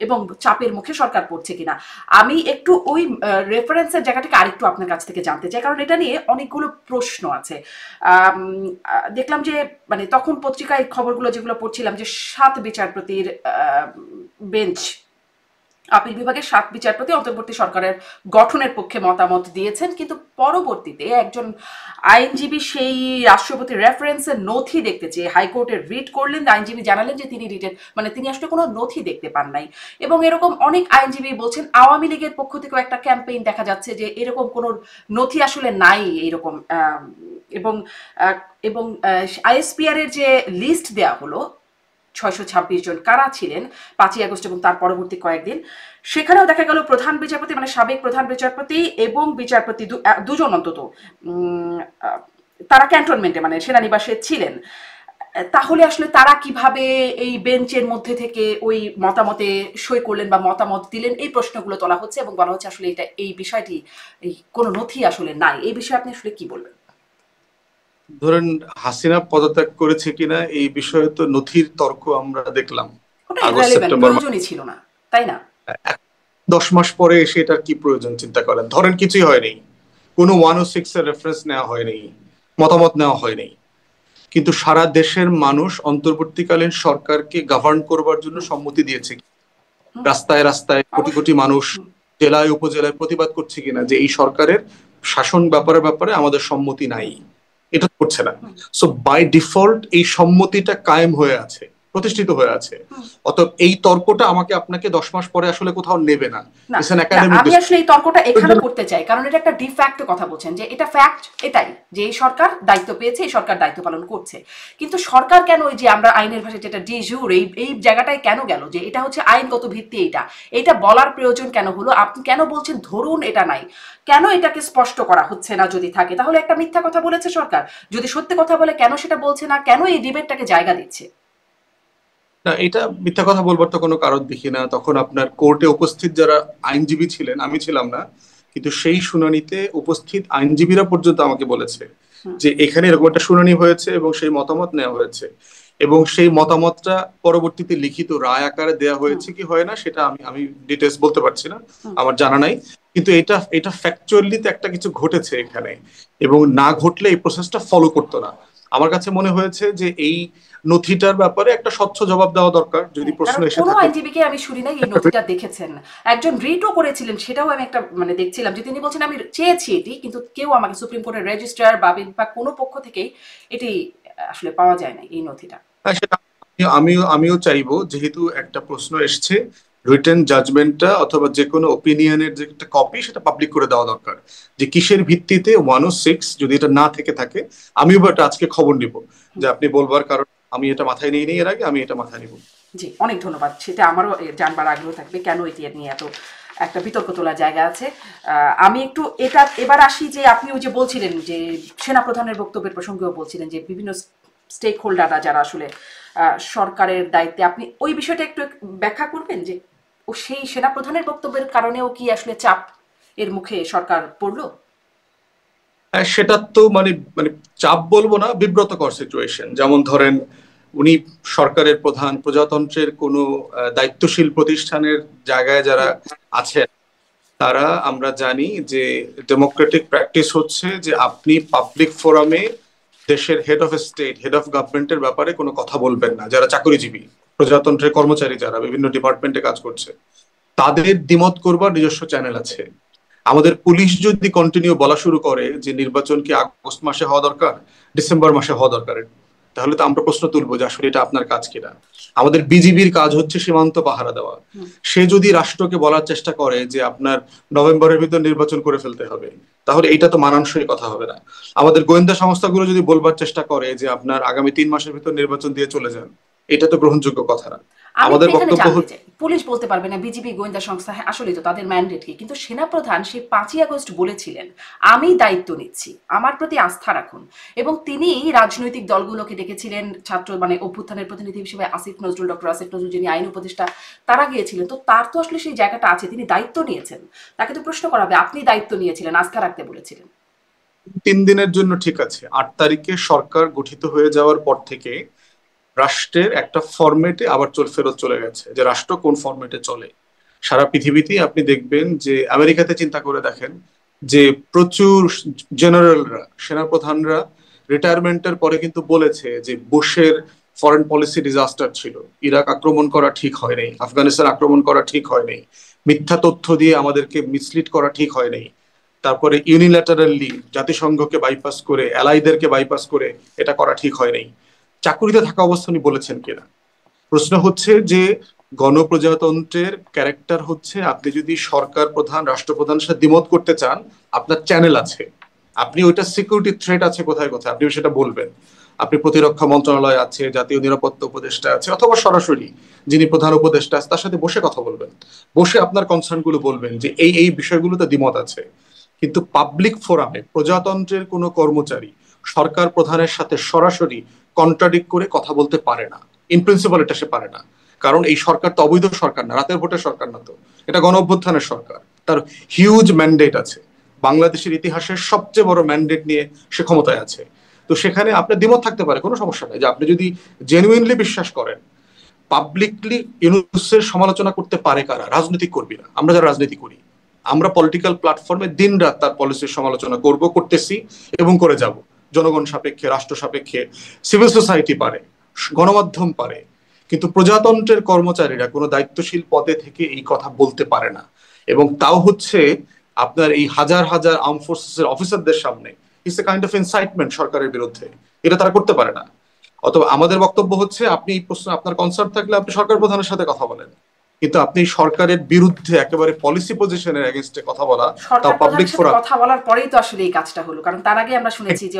এবং চাপের মুখে সরকার পড়ছে কিনা। আমি একটু ওই রেফারেন্সের জায়গাটাকে আরেকটু আপনার কাছ থেকে জানতে চাই, কারণ এটা নিয়ে অনেকগুলো প্রশ্ন আছে। দেখলাম যে মানে তখন পত্রিকায় খবরগুলো যেগুলো পড়ছিলাম যে 7 বিচারপতির বেঞ্চ, আপিল বিভাগের 7 বিচারপতি অন্তর্বর্তী সরকারের গঠনের পক্ষে মতামত দিয়েছেন, কিন্তু পরবর্তীতে একজন আইনজীবী সেই রাষ্ট্রপতির রেফারেন্সের নথি দেখতে চেয়ে হাইকোর্টের রিট করলেন। আইনজীবী জানালেন যে তিনি রিটের মানে তিনি আসলে কোনো নথি দেখতে পান নাই, এবং এরকম অনেক আইনজীবী বলছেন আওয়ামী লীগের পক্ষ থেকেও একটা ক্যাম্পেইন দেখা যাচ্ছে যে এরকম কোনো নথি আসলে নাই এইরকম। এবং এবং আইএসপিআর এর যে লিস্ট দেয়া হলো 626 জন কারা ছিলেন 5ই আগস্ট এবং তার পরবর্তী কয়েকদিন, সেখানেও দেখা গেল প্রধান বিচারপতি মানে সাবেক প্রধান বিচারপতি এবং বিচারপতি দুজন অন্তত তারা ক্যান্টনমেন্টে মানে সেনানিবাসে ছিলেন। তাহলে আসলে তারা কিভাবে এই বেঞ্চের মধ্যে থেকে ওই মতামতে সই করলেন বা মতামত দিলেন, এই প্রশ্নগুলো তোলা হচ্ছে এবং বলা হচ্ছে আসলে এটা এই বিষয়টি কোনো নথি আসলে নাই। এই বিষয়ে আপনি আসলে কি বলবেন? ধরেন হাসিনা পদত্যাগ করেছে কিনা এই বিষয়ে তো নথির তর্ক আমরা দেখলাম ওটা আগস্ট ইররেলেভেন্ট, সেপ্টেম্বর প্রয়োজনই ছিল না, তাই না? 10 মাস পরে এসে এটার কি প্রয়োজন চিন্তা করেন। ধরেন কিছুই হয়নি, কোনো 106 এর রেফারেন্স নেওয়া হয়নি, মতামত নেওয়া হয়নি, কিন্তু সারা দেশের মানুষ অন্তর্বর্তীকালীন সরকারকে গভর্ন করবার জন্য সম্মতি দিয়েছে। রাস্তায় রাস্তায় কোটি কোটি অবশ্যই। মানুষ জেলায় উপজেলায় প্রতিবাদ করছে কিনা যে এই সরকারের শাসন ব্যাপারে আমাদের সম্মতি নাই, এটা করছে না। সো বাই ডিফল্ট এই সম্মতিটা কায়েম হয়ে আছে, প্রতিষ্ঠিত হয়ে আছে। অতএব এই তর্কটা আমাকে আপনাকে 10 মাস পরে আসলে কোথাও নেবে না। না ইটস অ্যান না, একাডেমিক আমি আসলে এই তর্কটা এখানে করতে চাই, কারণ এটা একটা ডিফ্যাক্ট কথা বলছেন, যে এটা ফ্যাক্ট এটাই যে এই সরকার দায়িত্ব পেয়েছে, এই সরকার দায়িত্ব পালন করছে। কিন্তু সরকার কেন ওই যে আমরা আইনের ভাষায় যেটা ডিজুর এই জায়গাটায় কেন গেল, যে এটা হচ্ছে আইনগত ভিত্তি, এটা বলার প্রয়োজন কেন হলো? আপনি কেন বলছেন ধরুন এটা নাই, কেন এটাকে স্পষ্ট করা হচ্ছে না? যদি থাকে তাহলে একটা মিথ্যা কথা বলেছে সরকার, যদি সত্যি কথা বলে কেন সেটা বলছে না, কেন এই ডিবেটটাকে জায়গা দিচ্ছে? না, এটা মিথ্যা কথা বলবার তো কোনো কারণ দেখি না। তখন আপনার কোর্টে উপস্থিত যারা আইনজীবী ছিলেন, আমি ছিলাম না, কিন্তু সেই শুনানিতে উপস্থিত আইনজীবীরা পর্যন্ত আমাকে বলেছে যে এখানে এরকম একটা শুনানি হয়েছে এবং সেই মতামত নেওয়া হয়েছে, এবং সেই মতামতটা পরবর্তীতে লিখিত রায় আকারে দেওয়া হয়েছে কি হয় না সেটা আমি আমি ডিটেলস বলতে পারছি না, আমার জানা নাই। কিন্তু এটা এটা ফ্যাকচুয়ালি তো একটা কিছু ঘটেছে এখানে, এবং না ঘটলে এই প্রসেসটা ফলো করতো না। আমার কাছে মনে হয়েছে যে এই নথিটার ব্যাপারে একটা স্বচ্ছ জবাব দেওয়া দরকার যদি প্রশ্ন কারণ এসে কোনো থাকে। আইনজীবীকে আমি শুনি নাই এই নথিটা দেখেছেন। একজন রিটও করেছিলেন, সেটাও আমি একটা মানে দেখছিলাম যে তিনি বলছেন আমি চেয়েছি এটি, কিন্তু কেউ আমাকে সুপ্রিম কোর্টের রেজিস্ট্রার বা কোনো পক্ষ থেকেই এটি আসলে পাওয়া যায় না এই নথিটা। হ্যাঁ, সেটা আমিও আমিও চাইবো, যেহেতু একটা প্রশ্ন এসছে, রিটেন জাজমেন্টটা অথবা যে কোনো ওপিনিয়নের যে একটা কপি সেটা পাবলিক করে দেওয়া দরকার, যে কিসের ভিত্তিতে 106 যদি এটা না থেকে থাকে। আমিও বাট আজকে খবর নিব, যে আপনি বলবার কারণ আমি এটা মাথায় নিয়ে নিই, এর আগে আমি এটা মাথায় নিব। জি, অনেক ধন্যবাদ। সেটা আমারও জানবার আগ্রহ থাকবে কেন এটি নিয়ে এত একটা বিতর্ক তোলার জায়গা আছে। আমি একটু এটা এবার আসি, যে আপনি ওই যে বলছিলেন যে সেনাপ্রধানের বক্তব্যের প্রসঙ্গেও বলছিলেন যে বিভিন্ন স্টেক হোল্ডাররা যারা আসলে সরকারের দায়িত্বে, আপনি ওই বিষয়টা একটু ব্যাখ্যা করবেন যে ও সেই সেনাপ্রধানের বক্তব্যের কারণেও কি আসলে চাপ এর মুখে সরকার পড়লো? হ্যাঁ, সেটা তো মানে মানে চাপ বলবো না, বিব্রতকর সিচুয়েশন। যেমন ধরেন উনি সরকারের প্রধান, প্রজাতন্ত্রের কোনো দায়িত্বশীল প্রতিষ্ঠানের জায়গায় যারা আছেন, তারা আমরা জানি যে ডেমোক্রেটিক প্র্যাকটিস হচ্ছে যে আপনি পাবলিক ফোরামে দেশের head of state, head of গভর্নমেন্টের ব্যাপারে কোনো কথা বলবেন না। যারা চাকরিজীবী, প্রজাতন্ত্রের কর্মচারী যারা বিভিন্ন ডিপার্টমেন্টে কাজ করছে, তাদের দ্বিমত করবার নিজস্ব চ্যানেল আছে। আমাদের পুলিশ যদি কন্টিনিউ বলা শুরু করে যে নির্বাচন কি আগস্ট মাসে হওয়া দরকার, ডিসেম্বর মাসে হওয়া দরকার, তাহলে তো আমরা প্রশ্ন তুলবো যে আসলে এটা আপনার কাজ কিনা। আমাদের বিজিবির কাজ হচ্ছে সীমান্ত পাহারা দেওয়া। সে যদি রাষ্ট্রকে বলার চেষ্টা করে যে আপনার নভেম্বরের ভিতর নির্বাচন করে ফেলতে হবে, তাহলে এটা তো মানানসই কথা হবে না। আমাদের গোয়েন্দা সংস্থাগুলো যদি বলবার চেষ্টা করে যে আপনার আগামী 3 মাসের ভিতর নির্বাচন দিয়ে চলে যান, এটা তো গ্রহণযোগ্য কথা না। আমি আমাদের একটু এখানে বক্তব্য জানতে হচ্ছে চাই, পুলিশ বলতে পারবে না, বিজিবি গোয়েন্দা সংস্থা, হ্যাঁ আসলেই তো তাদের ম্যান্ডেট কি, কিন্তু সেনাপ্রধান সেই 5ই আগস্ট বলেছিলেন আমি দায়িত্ব নিচ্ছি, আমার প্রতি আস্থা রাখুন, এবং তিনি রাজনৈতিক দলগুলোকে ডেকেছিলেন, ছাত্র মানে অভ্যুত্থানের প্রতিনিধি হিসেবে ডক্টর আসিফ নজরুল যিনি আইন উপদেষ্টা, তারা গিয়েছিলেন। তো তার তো আসলে সেই জায়গাটা আছে, তিনি দায়িত্ব নিয়েছেন, তাকে তো প্রশ্ন করা হবে আপনি দায়িত্ব নিয়েছিলেন, আস্থা রাখতে বলেছিলেন। 3 দিনের জন্য ঠিক আছে, 8 তারিখে সরকার গঠিত হয়ে যাওয়ার পর থেকে রাষ্ট্রের একটা ফরম্যাটে আবার ফেরত চলে গেছে, যে রাষ্ট্র কোন ফরম্যাটে চলে। সারা পৃথিবীতেই আপনি দেখবেন যে আমেরিকাতে চিন্তা করে দেখেন যে প্রচুর জেনারেলরা, সেনাপ্রধানরা রিটায়ারমেন্টের পরে কিন্তু বলেছে যে বুশের ফরেন পলিসি ডিজাস্টার ছিল, ইরাক আক্রমণ করা ঠিক হয় নাই, আফগানিস্তান আক্রমণ করা ঠিক হয় নাই, মিথ্যা তথ্য দিয়ে আমাদেরকে মিসলিড করা ঠিক হয় নাই, তারপরে ইউনিল্যাটারালি জাতিসংঘকে বাইপাস করে, অ্যালাইদেরকে বাইপাস করে এটা করা ঠিক হয় নাই। চাকুরিতে থাকা অবস্থা উনি বলেছেন কিনা। প্রশ্ন হচ্ছে যে গণপ্রজাতন্ত্রের ক্যারেক্টার হচ্ছে আপনি যদি সরকার প্রধান, রাষ্ট্রপ্রধানের সাথে দ্বিমত করতে চান, আপনার চ্যানেল আছে, আপনি ওইটা সিকিউরিটি থ্রেট আছে কোথায় কোথায় আপনি সেটা বলবেন। আপনি প্রতিরক্ষা মন্ত্রণালয় আছে, জাতীয় নিরাপত্তা উপদেষ্টা আছে, অথবা সরাসরি যিনি প্রধান উপদেষ্টা আছে তার সাথে বসে কথা বলবেন, বসে আপনার কনসার্ন গুলো বলবেন যে এই এই বিষয়গুলোতে দ্বিমত আছে। কিন্তু পাবলিক ফোরামে প্রজাতন্ত্রের কোনো কর্মচারী সরকার প্রধানের সাথে সরাসরি কন্ট্রাডিক্ট করে কথা বলতে পারে না। ইন প্রিন্সিপাল এটা সে পারে না, কারণ এই সরকার তো অবৈধ সরকার না, রাতের ভোটের সরকার না, তো এটা গণ অভ্যুত্থানের সরকার। তার হিউজ ম্যান্ডেট আছে, বাংলাদেশের ইতিহাসের সবচেয়ে বড় ম্যান্ডেট নিয়ে সে ক্ষমতায় আছে। তো সেখানে আপনার দ্বিমত থাকতে পারে, কোনো সমস্যা নেই। যে আপনি যদি জেনুইনলি বিশ্বাস করেন পাবলিকলি ইউনূসের সমালোচনা করতে পারে কারা? রাজনৈতিক কর্মীরা। আমরা যারা রাজনীতি করি, আমরা পলিটিক্যাল প্ল্যাটফর্মে দিন রাত তার পলিসির সমালোচনা করতেছি এবং করে যাব। জনগণ সাপেক্ষে, রাষ্ট্র সাপেক্ষে, সিভিল সোসাইটি পারে, গণমাধ্যম পারে, কিন্তু প্রজাতন্ত্রের কর্মচারীরা কোনো দায়িত্বশীল পদে থেকে এই কথা বলতে পারে না। এবং তাও হচ্ছে আপনার এই হাজার হাজার আর্ম ফোর্সেসের অফিসারদের সামনে। It's a kind of incitement সরকারের বিরুদ্ধে, এটা তারা করতে পারে না। অথবা আমাদের বক্তব্য হচ্ছে, আপনি এই প্রশ্ন আপনার কনসার্ন থাকলে আপনি সরকার প্রধানের সাথে কথা বলেন, কিন্তু আপনি সরকারের বিরুদ্ধে একেবারে পলিসি পজিশনের এগেইনস্টে কথা বলা, তাও পাবলিক ফোরাম। কথা বলার পরেই তো আসলে এই কাজটা হলো, কারণ তার আগে আমরা শুনেছি যে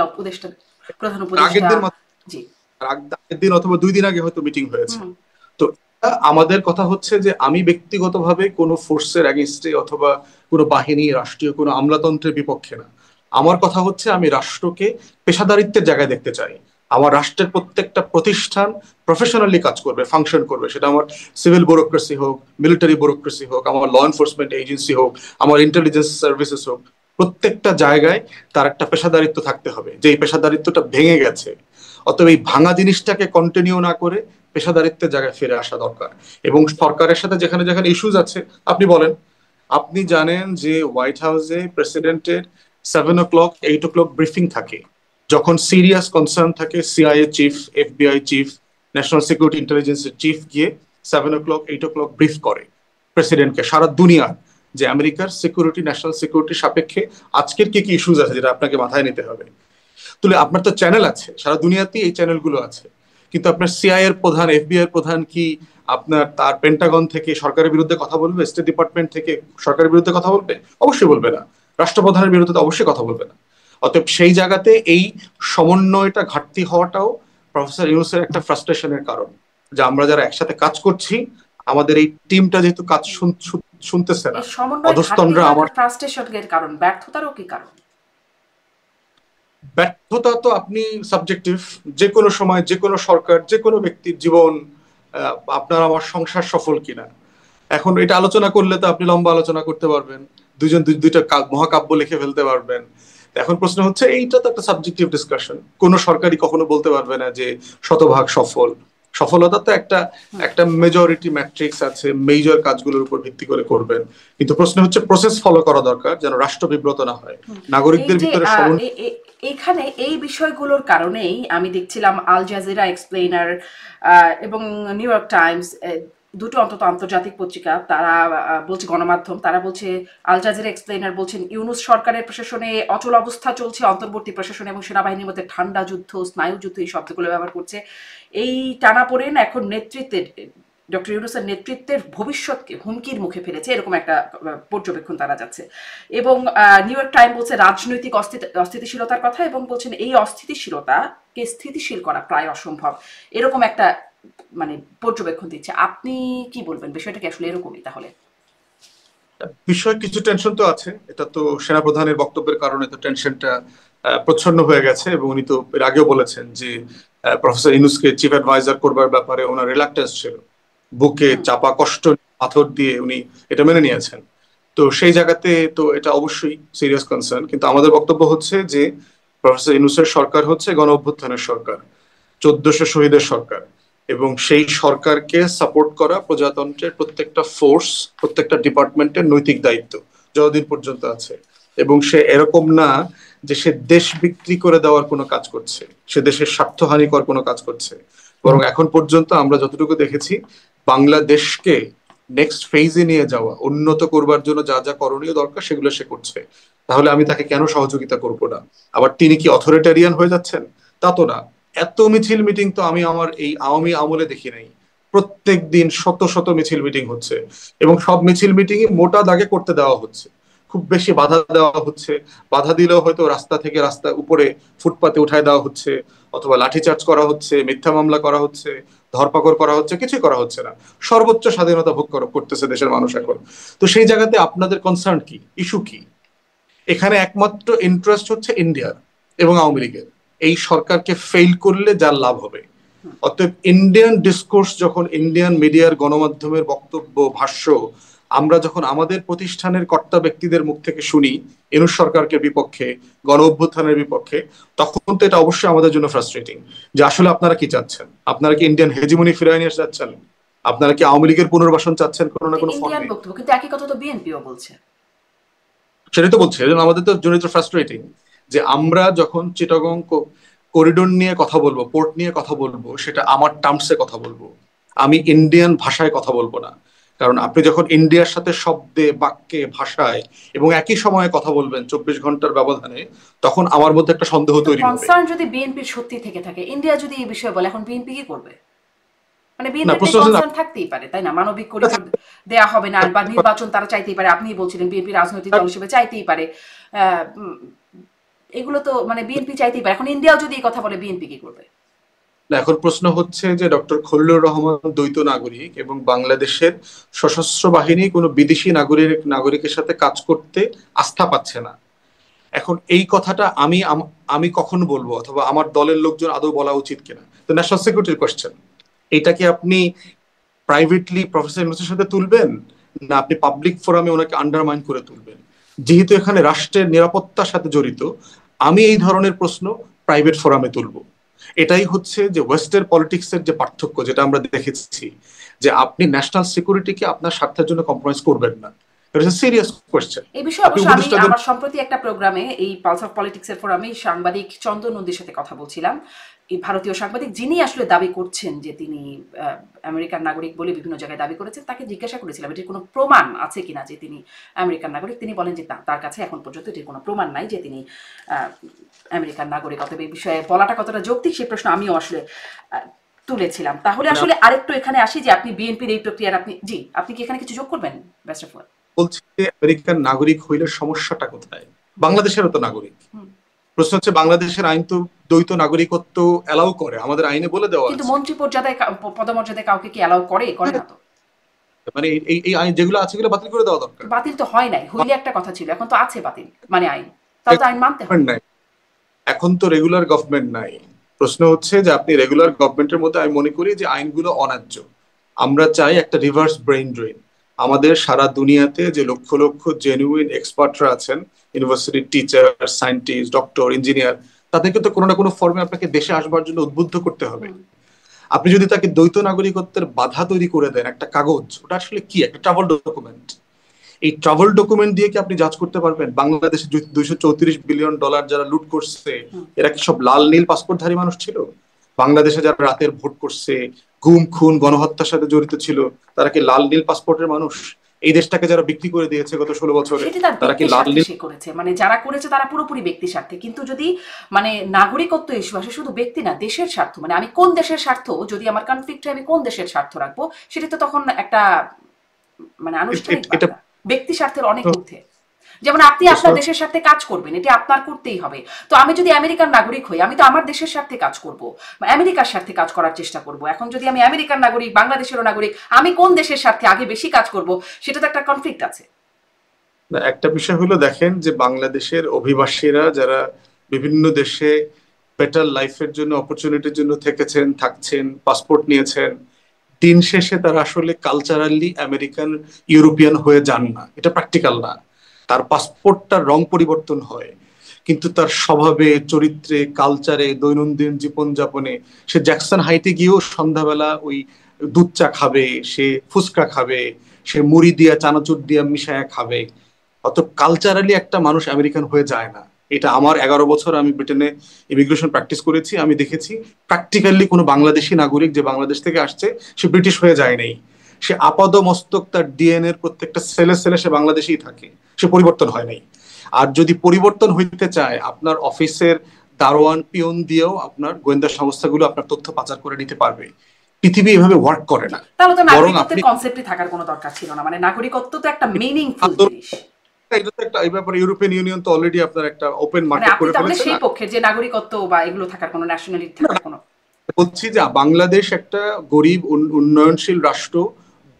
প্রধান উপদেষ্টা জি আগের দিন অথবা 2 দিন আগে হয়তো মিটিং হয়েছে। তো আমাদের কথা হচ্ছে যে আমি ব্যক্তিগতভাবে কোনো ফোর্সের এগেইনস্টে অথবা কোনো বাহিনী, রাষ্ট্রীয় কোনো আমলাতন্ত্রের বিপক্ষে না। আমার কথা হচ্ছে আমি রাষ্ট্রকে পেশাদারিত্বের জায়গায় দেখতে চাই। আমার রাষ্ট্রের প্রত্যেকটা প্রতিষ্ঠান প্রফেশনালি কাজ করবে, ফাংশন করবে, সেটা আমার সিভিল ব্যুরোক্রেসি হোক, মিলিটারি ব্যুরোক্রেসি হোক, আমার ল এনফোর্সমেন্ট এজেন্সি হোক, আমার ইন্টেলিজেন্স সার্ভিসেস হোক, প্রত্যেকটা জায়গায় তার একটা পেশাদারিত্ব থাকতে হবে, যে এই পেশাদারিত্বটা ভেঙে গেছে। অতএব এই ভাঙা জিনিসটাকে কন্টিনিউ না করে পেশাদারিত্বের জায়গায় ফিরে আসা দরকার। এবং সরকারের সাথে যেখানে যেখানে ইস্যুজ আছে আপনি বলেন। আপনি জানেন যে হোয়াইট হাউসে প্রেসিডেন্টের 7 o'clock 8 o'clock ব্রিফিং থাকে। যখন সিরিয়াস কনসার্ন থাকে, CIA chief, FBI chief, national security ইন্টেলিজেন্সের চিফ গিয়ে 7 o'clock 8 o'clock ব্রিফ করে প্রেসিডেন্টকে সারা দুনিয়ার, যে আমেরিকার সিকিউরিটি, ন্যাশনাল সিকিউরিটি সাপেক্ষে আজকের কি কি ইস্যুজ আছে যেটা আপনাকে মাথায় নিতে হবে। তাহলে আপনার তো চ্যানেল আছে, সারা দুনিয়াতেই এই চ্যানেলগুলো আছে, কিন্তু আপনার সিআই এর প্রধান, এফবিআই এর প্রধান কি আপনার তার পেন্টাগন থেকে সরকারের বিরুদ্ধে কথা বলবে? স্টেট ডিপার্টমেন্ট থেকে সরকারের বিরুদ্ধে কথা বলবে? অবশ্যই বলবে না। রাষ্ট্রপ্রধানের বিরুদ্ধে তো অবশ্যই কথা বলবে না। অতএব সেই জায়গাতে এই সমন্বয়টা ঘাটতি হওয়াটাও প্রফেসর ইউনূসের একটা ফ্রাস্ট্রেশনের কারণ, যে আমরা যারা একসাথে কাজ করছি, আমাদের এই টিমটা যেহেতু কাজ শুনতেছে না, অধস্তনরা আমার ফ্রাস্ট্রেশনের কারণ, ব্যর্থতারও কি কারণ? ব্যর্থতা তো আপনি সাবজেক্টিভ। যে কোনো সময়, যে কোনো সরকার, যে কোনো ব্যক্তির জীবন, আপনার আমার সংসার সফল কিনা, এখন এটা আলোচনা করলে তো আপনি লম্বা আলোচনা করতে পারবেন, দুইজন দুইটা মহাকাব্য লিখে ফেলতে পারবেন। এখন প্রশ্ন হচ্ছে, এইটা তো একটা সাবজেক্টিভ ডিসকাশন। কোনো সরকারই কখনো বলতে পারবে না যে শতভাগ সফল। সফলতা তো একটা মেজরিটি ম্যাট্রিক্স আছে, মেজর কাজগুলোর উপর ভিত্তি করে করবেন। কিন্তু প্রশ্ন হচ্ছে প্রসেস ফলো করা দরকার, যেন রাষ্ট্র বিব্রত না হয়, নাগরিকদের ভিতরে এখানে এই বিষয়গুলোর কারণেই আমি দেখছিলাম আল জাজিরা, এক্সপ্লেইনার এবং নিউ ইয়র্ক টাইমস, দুটো অন্তত আন্তর্জাতিক পত্রিকা, তারা বলছে, গণমাধ্যম তারা বলছে, আল জাজিরা, এক্সপ্লেইনার বলছেন ইউনূস সরকারের প্রশাসনে অচল অবস্থা চলছে, অন্তর্বর্তী প্রশাসন এবং সেনাবাহিনীর মধ্যে ঠান্ডা যুদ্ধ, স্নায়ু যুদ্ধ, এই শব্দগুলো ব্যবহার করছে। এই টানাপোড়েন এখন নেতৃত্বের, ডক্টর ইউনূসের নেতৃত্বের ভবিষ্যৎকে হুমকির মুখে ফেলেছে, এরকম একটা পর্যবেক্ষণ তারা যাচ্ছে। এবং নিউ ইয়র্ক টাইম বলছে রাজনৈতিক অস্থিতিশীলতার কথা, এবং বলছেন এই অস্থিতিশীলতাকে স্থিতিশীল করা প্রায় অসম্ভব, এরকম একটা মানে পর্যবেক্ষণ দিচ্ছে। আপনি কি বলবেন, বিষয়টা কি আসলে এরকমই? তাহলে বিষয় কিছু টেনশন তো আছে, এটা তো সেনাপ্রধানের বক্তব্যের কারণে তো টেনশনটা প্রচ্ছন্ন হয়ে গেছে। এবং উনি তো এর আগেও বলেছেন যে প্রফেসর ইউনূসকে চিফ অ্যাডভাইজার করবার ব্যাপারে ওনার রিলাক্টেন্স ছিল, বুকে চাপা কষ্ট পাথর দিয়ে উনি এটা মেনে নিয়েছেন। তো সেই জায়গাতে তো এটা অবশ্যই সিরিয়াস কনসার্ন। কিন্তু আমাদের বক্তব্য হচ্ছে যে প্রফেসর ইউনূসের সরকার হচ্ছে গণ অভ্যুত্থানের সরকার, 1400 শহীদের সরকার, এবং সেই সরকারকে সাপোর্ট করা প্রজাতন্ত্রের প্রত্যেকটা ফোর্স, প্রত্যেকটা ডিপার্টমেন্টের নৈতিক দায়িত্ব যতদিন পর্যন্ত আছে। এবং সে এরকম না যে সে দেশ বিক্রি করে দেওয়ার কোনো কাজ করছে, সে দেশের স্বার্থহানিকর কোনো কাজ করছে, বরং এখন পর্যন্ত আমরা যতটুকু দেখেছি বাংলাদেশকে নেক্সট ফেজে নিয়ে যাওয়া, উন্নত করবার জন্য যা যা করণীয় দরকার সেগুলো সে করছে। তাহলে আমি তাকে কেন সহযোগিতা করবো না? আবার তিনি কি অথরিটারিয়ান হয়ে যাচ্ছেন? তা তো না। এত মিছিল মিটিং তো আমি আমার এই আওয়ামী আমলে দেখি নাই। প্রত্যেক দিন শত শত মিছিল মিটিং হচ্ছে, এবং সব মিছিল মিটিং মোটা দাগে করতে দেওয়া হচ্ছে, খুব বেশি বাধা দেওয়া হচ্ছে। বাধা দিলেও হয়তো রাস্তা থেকে রাস্তা উপরে ফুটপাতে উঠায় দেওয়া হচ্ছে, অথবা লাঠিচার্জ করা হচ্ছে, মিথ্যা মামলা করা হচ্ছে, ধরপাকড় করা হচ্ছে, কিছুই করা হচ্ছে না। সর্বোচ্চ স্বাধীনতা ভোগ করতেছে দেশের মানুষ এখন। তো সেই জায়গাতে আপনাদের কনসার্ন কি, ইস্যু কি? এখানে একমাত্র ইন্টারেস্ট হচ্ছে ইন্ডিয়ার এবং আওয়ামী লীগের। এই সরকারকে ফেল করলে যার লাভ হবে। অতএব ইন্ডিয়ান ডিসকোর্স যখন ইন্ডিয়ান মিডিয়ার গণমাধ্যমের বক্তব্য ভাষ্য আমরা যখন আমাদের প্রতিষ্ঠানের কর্তা ব্যক্তিদের মুখ থেকে শুনি ইউনূস সরকারকে বিপক্ষে, গণ অভ্যুত্থানের বিপক্ষে, তখন তো এটা অবশ্যই আমাদের জন্য ফ্রাস্ট্রেটিং যে আসলে আপনারা কি চাচ্ছেন। আপনারা কি ইন্ডিয়ান হেজিমনি ফিরিয়ে নিয়ে চাচ্ছেন? আপনারা কি আওয়ামী লীগের পুনর্বাসন চাচ্ছেন কোনো না কোনো ইন্ডিয়ান ফর্মে? বক্তব্য, কিন্তু একই কথা তো বিএনপিও বলছে। সেটাই তো বলছে, এজন্য আমাদের তো জনিত ফ্রাস্ট্রেটিং যে আমরা যখন চিটাগং করিডোর নিয়ে কথা বলবো, পোর্ট নিয়ে কথা বলবো, সেটা আমার টার্মসে কথা বলবো, আমি ইন্ডিয়ান ভাষায় কথা বলবো না। কারণ আপনি যখন ইন্ডিয়ার সাথে শব্দে, বাক্যে, ভাষায় এবং একই সময়ে কথা বলবেন 24 ঘন্টার ব্যবধানে, তখন আমার মধ্যে একটা সন্দেহ তৈরি হবে। কনসার্ন যদি বিএনপির সত্যি থেকে থাকে, ইন্ডিয়া যদি এই বিষয়ে বলে, এখন বিএনপি কি করবে? মানে না, বিএনপির প্রশ্ন হচ্ছে কনসার্ন থাকতেই পারে, তাই না? মানবিক করিডোর দেয়া হবে না, বা নির্বাচন তারা চাইতেই পারে। আপনি বলছিলেন বিএনপি রাজনৈতিক দল হিসেবে চাইতেই পারে, এগুলো তো মানে বিএনপি চাইতেই পারে। এখন ইন্ডিয়াও যদি এই কথা বলে, বিএনপি কি করবে? এখন প্রশ্ন হচ্ছে যে ডক্টর খলিলুর রহমান দ্বৈত নাগরিক এবং বাংলাদেশের সশস্ত্র বাহিনী কোনো বিদেশি নাগরিকের সাথে কাজ করতে আস্থা পাচ্ছে না। এখন এই কথাটা আমি কখন বলবো, অথবা আমার দলের লোকজন আদৌ বলা উচিত কিনা, তো ন্যাশনাল সিকিউরিটির কোয়েশ্চেন। এটা কি আপনি প্রাইভেটলি প্রফেসর ইউনূসের সাথে তুলবেন, না আপনি পাবলিক ফোরামে ওনাকে আন্ডারমাইন করে তুলবেন? যেহেতু এখানে রাষ্ট্রের নিরাপত্তার সাথে জড়িত, আমি এই ধরনের প্রশ্ন প্রাইভেট ফোরামে তুলবো। এটাই হচ্ছে যে ওয়েস্টের পলিটিক্সের যে পার্থক্য, যেটা আমরা দেখেছি, যে আপনি ন্যাশনাল সিকিউরিটিকে আপনার স্বার্থের জন্য কম্প্রোমাইজ করবেন না। Serious question. এই বিষয়ে অবশ্য আমি আমার সম্প্রতি একটা প্রোগ্রামে, এই পালস অফ পলিটিক্সের ফোরামে, সাংবাদিক চন্দন নন্দীর সাথে কথা বলছিলাম। এই ভারতীয় সাংবাদিক, যিনি আসলে দাবি করছেন যে তিনি আমেরিকান নাগরিক বলে বিভিন্ন জায়গায় দাবি করেছেন, তাকে জিজ্ঞাসা করেছিলাম এটির কোনো প্রমাণ আছে কিনা যে তিনি আমেরিকান নাগরিক। তিনি বলেন যে তার কাছে এখন পর্যন্ত এটির কোনো প্রমাণ নাই যে তিনি আমেরিকান নাগরিক। অতএব এই বিষয়ে বলাটা কতটা যৌক্তিক, সেই প্রশ্ন আমিও আসলে তুলেছিলাম। তাহলে আসলে আরেকটু এখানে আসি যে আপনি বিএনপির এই প্রক্রিয়ার আপনি কি এখানে কিছু যোগ করবেন? বেস্ট অফ ওয়াল বলছি যে আমেরিকান নাগরিক হইলে সমস্যাটা কোথায়? বাংলাদেশেরও তো নাগরিক। প্রশ্ন হচ্ছে বাংলাদেশের আইন তো দ্বৈত নাগরিকত্ব এলাও করে, আমাদের আইনে বলে দেওয়া আছে। কিন্তু মন্ত্রী পদমর্যাদায় কাউকে কি এলাও করে না তো? মানে এই আইন যেগুলো আছে সেগুলো বাতিল করে দেওয়া দরকার। বাতিল তো হয় নাই, হইলে একটা কথা ছিল, এখন তো আছে বাতিল মানে আইন, তাও তো আইন মানতে হয়। এখন তো রেগুলার গভর্নমেন্ট নাই। প্রশ্ন হচ্ছে যে আপনি রেগুলার গভর্নমেন্টের মধ্যে, আমি মনে করি যে আইনগুলো অন্যায্য। আমরা চাই একটা রিভার্স ব্রেইন ড্রেন। আমাদের সারা দুনিয়াতে যে লক্ষ লক্ষ জেনুইন এক্সপার্টরা আছেন, ইউনিভার্সিটির টিচার, সায়েন্টিস্ট, ডক্টর, ইঞ্জিনিয়ার, তাদেরকে তো কোনো না কোনো ফর্মে আপনাকে দেশে আসবার জন্য উদ্বুদ্ধ করতে হবে। আপনি যদি তাকে দ্বৈত নাগরিকত্বের বাধা তৈরি করে দেন একটা কাগজ, ওটা আসলে কি? একটা ট্রাভেল ডকুমেন্ট। এই ট্রাভেল ডকুমেন্ট দিয়ে কি আপনি জাজ করতে পারবেন বাংলাদেশে $234 বিলিয়ন যারা লুট করছে, এরা কি সব লাল নীল পাসপোর্টধারী মানুষ ছিল? বাংলাদেশে যারা রাতের ভোট করছে, গুম খুন গণহত্যার সাথে জড়িত ছিল, তারা কি লাল নীল পাসপোর্টের মানুষ? এই দেশটাকে যারা বিক্রি করে দিয়েছে গত 16 বছরে, তারা কি লাল নীল করেছে? মানে যারা করেছে তারা পুরোপুরি ব্যক্তি স্বার্থে। কিন্তু যদি মানে নাগরিকত্ব ইস্যু আসে, শুধু ব্যক্তি না, দেশের স্বার্থ, মানে আমি কোন দেশের স্বার্থ, যদি আমার কনফ্লিক্ট হয়, আমি কোন দেশের স্বার্থ রাখবো, সেটা তো তখন একটা মানে আনুষ্ঠানিক ব্যক্তি স্বার্থের অনেক ঊর্ধ্বে। যেমন আপনি আপনার দেশের স্বার্থে কাজ করবেন, এটি আপনার করতেই হবে। তো আমি যদি আমেরিকান নাগরিক হই, আমি তো আমার দেশের স্বার্থে কাজ করব, আমেরিকার স্বার্থে কাজ করার চেষ্টা করব। এখন যদি আমি আমেরিকান নাগরিক, বাংলাদেশেরও নাগরিক, আমি কোন দেশের স্বার্থে আগে বেশি কাজ করব, সেটা তো একটা কনফ্লিক্ট আছে। একটা বিষয় হলো, দেখেন যে বাংলাদেশের অভিবাসীরা যারা বিভিন্ন দেশে বেটার লাইফের জন্য, অপরচুনিটির জন্য থেকেছেন, থাকছেন, পাসপোর্ট নিয়েছেন, দিন শেষে তারা আসলে কালচারালি আমেরিকান ইউরোপিয়ান হয়ে যান না। এটা প্র্যাকটিক্যাল না। তার পাসপোর্টটার রং পরিবর্তন হয়, কিন্তু তার স্বভাবে, চরিত্রে, কালচারে, দৈনন্দিন জীবনযাপনে, সে জ্যাকসন হাইটে গিয়েও সন্ধ্যাবেলা ওই দুধ চা খাবে, সে ফুচকা খাবে, সে মুড়ি দিয়া চানাচুর দিয়া মিশায়া খাবে। অত কালচারালি একটা মানুষ আমেরিকান হয়ে যায় না। এটা আমার 11 বছর আমি ব্রিটেনে ইমিগ্রেশন প্র্যাকটিস করেছি, আমি দেখেছি প্র্যাকটিক্যালি কোনো বাংলাদেশি নাগরিক যে বাংলাদেশ থেকে আসছে সে ব্রিটিশ হয়ে যায় নাই। সে আপাদ মস্তক তার ডিএনএ এর প্রত্যেকটা সেলে সেলে সে বাংলাদেশেই থাকে, সে পরিবর্তন হয় নাই। আর যদি পরিবর্তন হইতে চায়, আপনার অফিসের দারোয়ান পিয়ন দিয়েও আপনার গোয়েন্দা সংস্থাগুলো আপনার তথ্য পাচার করে নিতে পারবে। পৃথিবী এভাবে ওয়ার্ক করে না। তাহলে তো নাগরিকত্বের কনসেপ্টই থাকার কোনো দরকার ছিল না। মানে নাগরিকত্ব তো একটা মিনিংফুল জিনিস। এই ব্যাপারে ইউরোপিয়ান ইউনিয়ন তো অলরেডি আপনার একটা ওপেন মার্কেট করে ফেলেছে। সেই পক্ষে যে নাগরিকত্ব বা এগুলো থাকার কোনো ন্যাশনালিটি থাকার কোনো, বলছি যে বাংলাদেশ একটা গরিব উন্নয়নশীল রাষ্ট্র,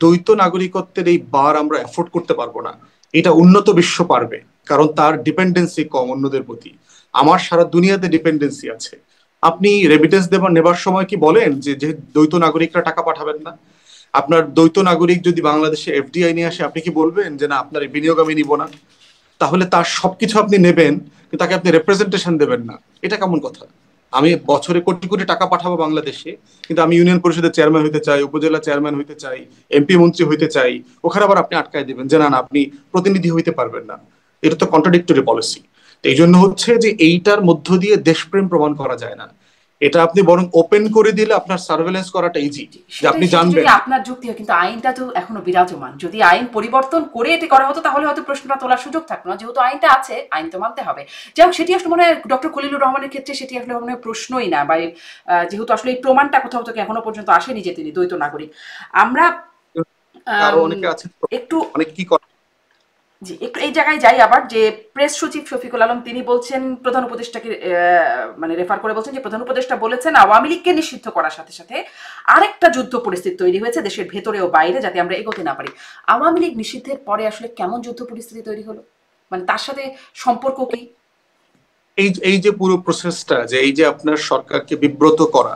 দ্বৈত নাগরিকত্বের এই বার আমরা এফোর্ড করতে পারবো না। এটা উন্নত বিশ্ব পারবে, কারণ তার ডিপেন্ডেন্সি কম অন্যদের প্রতি। আমার সারা দুনিয়াতে ডিপেন্ডেন্সি আছে। আপনি রেমিটেন্স নেবার সময় কি বলেন যে যে দ্বৈত নাগরিকরা টাকা পাঠাবেন না? আপনার দ্বৈত নাগরিক যদি বাংলাদেশে এফডিআই নিয়ে আসে, আপনি কি বলবেন যে না, আপনার এই বিনিয়োগ আমি নিব না? তাহলে তার সবকিছু আপনি নেবেন, কিন্তু তাকে আপনি রেপ্রেজেন্টেশন দেবেন না। এটা কেমন কথা? আমি বছরে কোটি কোটি টাকা পাঠাবো বাংলাদেশে, কিন্তু আমি ইউনিয়ন পরিষদের চেয়ারম্যান হইতে চাই, উপজেলা চেয়ারম্যান হইতে চাই, এমপি মন্ত্রী হইতে চাই, ওখানে আবার আপনি আটকায় দিবেন যে না না, আপনি প্রতিনিধি হইতে পারবেন না। এটা তো কন্ট্রাডিক্টরি পলিসি। এই জন্য হচ্ছে যে এইটার মধ্য দিয়ে দেশপ্রেম প্রমাণ করা যায় না। এটা আপনি বরং ওপেন করে দিলে আপনার সার্ভেলেন্স করাটা ইজি, যে আপনি জানবেন। আপনার যুক্তি হয়, কিন্তু আইনটা তো এখনো বিরাজমান। যদি আইন পরিবর্তন করে এটি করা হতো তাহলে হয়তো প্রশ্নটা তোলার সুযোগ থাকতো না। যেহেতু আইনটা আছে, আইন তো মানতে হবে। যাই হোক, সেটি আসলে মনে হয় ডক্টর খলিলুর রহমানের ক্ষেত্রে সেটি আসলে মনে হয় প্রশ্নই না, বা যেহেতু আসলে এই প্রমাণটা কোথাও থেকে এখনো পর্যন্ত আসেনি যে তিনি দ্বৈত নাগরিক। আমরা আরো অনেকে আছে একটু অনেক কি করে। জি, একটু এই জায়গায় যাই আবার, যে প্রেস সচিব শফিকুল আলম তিনি বলছেন, প্রধান উপদেষ্টাকে মানে রেফার করে বলছেন যে প্রধান উপদেষ্টা বলেছেন আওয়ামী লীগকে নিষিদ্ধ করার সাথে সাথে আরেকটা যুদ্ধ পরিস্থিতি তৈরি হয়েছে দেশের ভেতরে ও বাইরে, যাতে আমরা এগোতে না পারি। আওয়ামী লীগ নিষিদ্ধের পরে আসলে কেমন যুদ্ধ পরিস্থিতি তৈরি হলো, মানে তার সাথে সম্পর্ক কি? এই যে পুরো প্রসেসটা, যে এই যে আপনার সরকারকে বিব্রত করা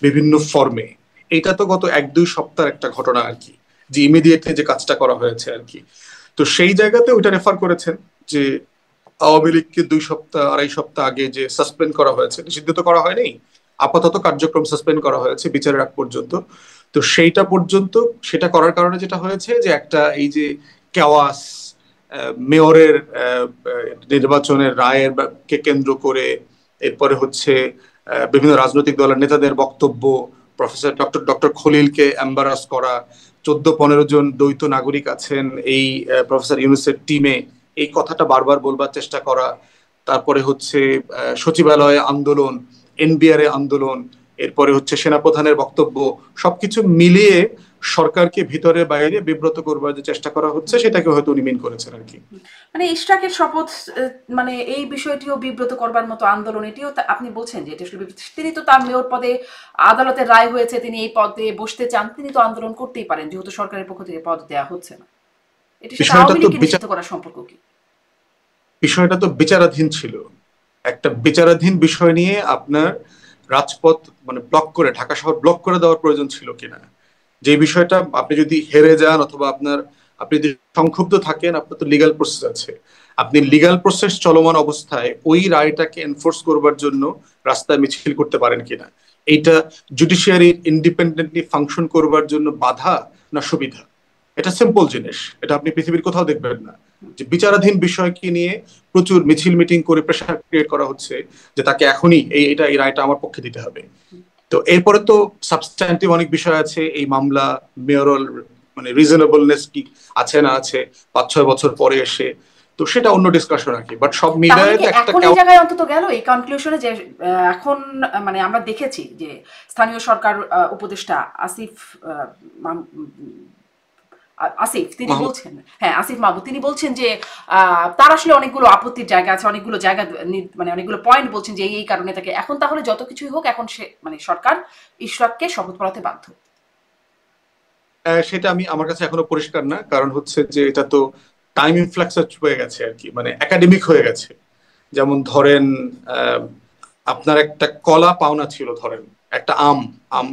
বিভিন্ন ফর্মে, এটা তো গত 1-2 সপ্তাহের একটা ঘটনা আর কি, যে ইমিডিয়েটলি যে কাজটা করা হয়েছে আর কি। তো সেই জায়গাতে ওইটা রেফার করেছেন যে আওয়ামী লীগকে 2 সপ্তাহ 2.5 সপ্তাহ আগে যে সাসপেন্ড করা হয়েছে, নিষিদ্ধ তো করা হয়নি, আপাতত কার্যক্রম সাসপেন্ড করা হয়েছে বিচারের আগ পর্যন্ত। তো সেইটা পর্যন্ত, সেটা করার কারণে যেটা হয়েছে যে একটা এই যে কেওয়াস, মেয়রের নির্বাচনের রায়ের কে কেন্দ্র করে, এরপরে হচ্ছে বিভিন্ন রাজনৈতিক দলের নেতাদের বক্তব্য, প্রফেসর ডক্টর খলিলকে এম্বারাস করা, 14-15 জন দ্বৈত নাগরিক আছেন এই প্রফেসর ইউনূসের টিমে, এই কথাটা বারবার বলবার চেষ্টা করা। তারপরে হচ্ছে সচিবালয়ে আন্দোলন, এনবিআর এ আন্দোলন, এরপরে হচ্ছে সেনাপ্রধানের বক্তব্য, সবকিছু মিলিয়ে সরকারকে ভিতরে বাইরে বিব্রত করবার যে চেষ্টা করা হচ্ছে, সেটাকে হয়তো উনি মিন করেছেন আর কি। মানে ইশরাকের শপথ, মানে এই বিষয়টিও বিব্রত করবার মতো আন্দোলন, এটিও আপনি বলছেন যে এটা আসলে তিনি তো তার মেয়র পদে আদালতের রায় হয়েছে, তিনি এই পদে বসতে চান, তিনি তো আন্দোলন করতেই পারেন, যেহেতু সরকারের পক্ষ থেকে পদ দেওয়া হচ্ছে না। এটির সাথে আওয়ামী লীগকে নিষিদ্ধ করার সম্পর্ক কি? বিষয়টা তো বিচারাধীন ছিল। একটা বিচারাধীন বিষয় নিয়ে আপনার রাজপথ মানে ব্লক করে, ঢাকা শহর ব্লক করে দেওয়ার প্রয়োজন ছিল কিনা? যে বিষয়টা আপনি যদি হেরে যান অথবা আপনি যদি সংক্ষুব্ধ থাকেন, আপনার তো লিগ্যাল প্রসেস আছে। আপনি লিগ্যাল প্রসেস চলমান অবস্থায় ওই রায়টাকে এনফোর্স করবার জন্য রাস্তায় মিছিল করতে পারেন কিনা, এইটা জুডিশিয়ারি ইন্ডিপেন্ডেন্টলি ফাংশন করবার জন্য বাধা না সুবিধা? এটা সিম্পল জিনিস, এটা আপনি পৃথিবীর কোথাও দেখবেন না যে বিচারাধীন বিষয়কে নিয়ে প্রচুর মিছিল মিটিং করে প্রেশার ক্রিয়েট করা হচ্ছে যে তাকে এখনই এই রায়টা আমার পক্ষে দিতে হবে। তো এরপরে তো সাবস্ট্যান্টিভ অনেক বিষয় আছে, এই মামলা মেয়রাল মানে রিজনেবলনেস কি আছে না আছে 5-6 বছর পরে এসে, তো সেটা অন্য ডিসকাশন আর কি। বাট সব মিলায় একটা এই জায়গায় অন্তত গেল এই কনক্লুশনে যে এখন মানে আমরা দেখেছি যে স্থানীয় সরকার উপদেষ্টা আসিফ তিনি বলছেন, হ্যাঁ আসিফ মাহমুদ তিনি বলছেন যে তার আসলে অনেকগুলো আপত্তির জায়গা আছে, অনেকগুলো জায়গা মানে অনেকগুলো পয়েন্ট বলছেন যে এই কারণে তাকে এখন তাহলে যত কিছুই হোক এখন সে মানে সরকার ইশরাককে শপথ পড়াতে বাধ্য। সেটা আমার কাছে এখনো পরিষ্কার না, কারণ হচ্ছে যে এটা তো টাইম ইনফ্লাক্সার হয়ে গেছে আর কি, মানে একাডেমিক হয়ে গেছে। যেমন ধরেন আপনার একটা কলা পাওনা ছিল, ধরেন একটা আম আম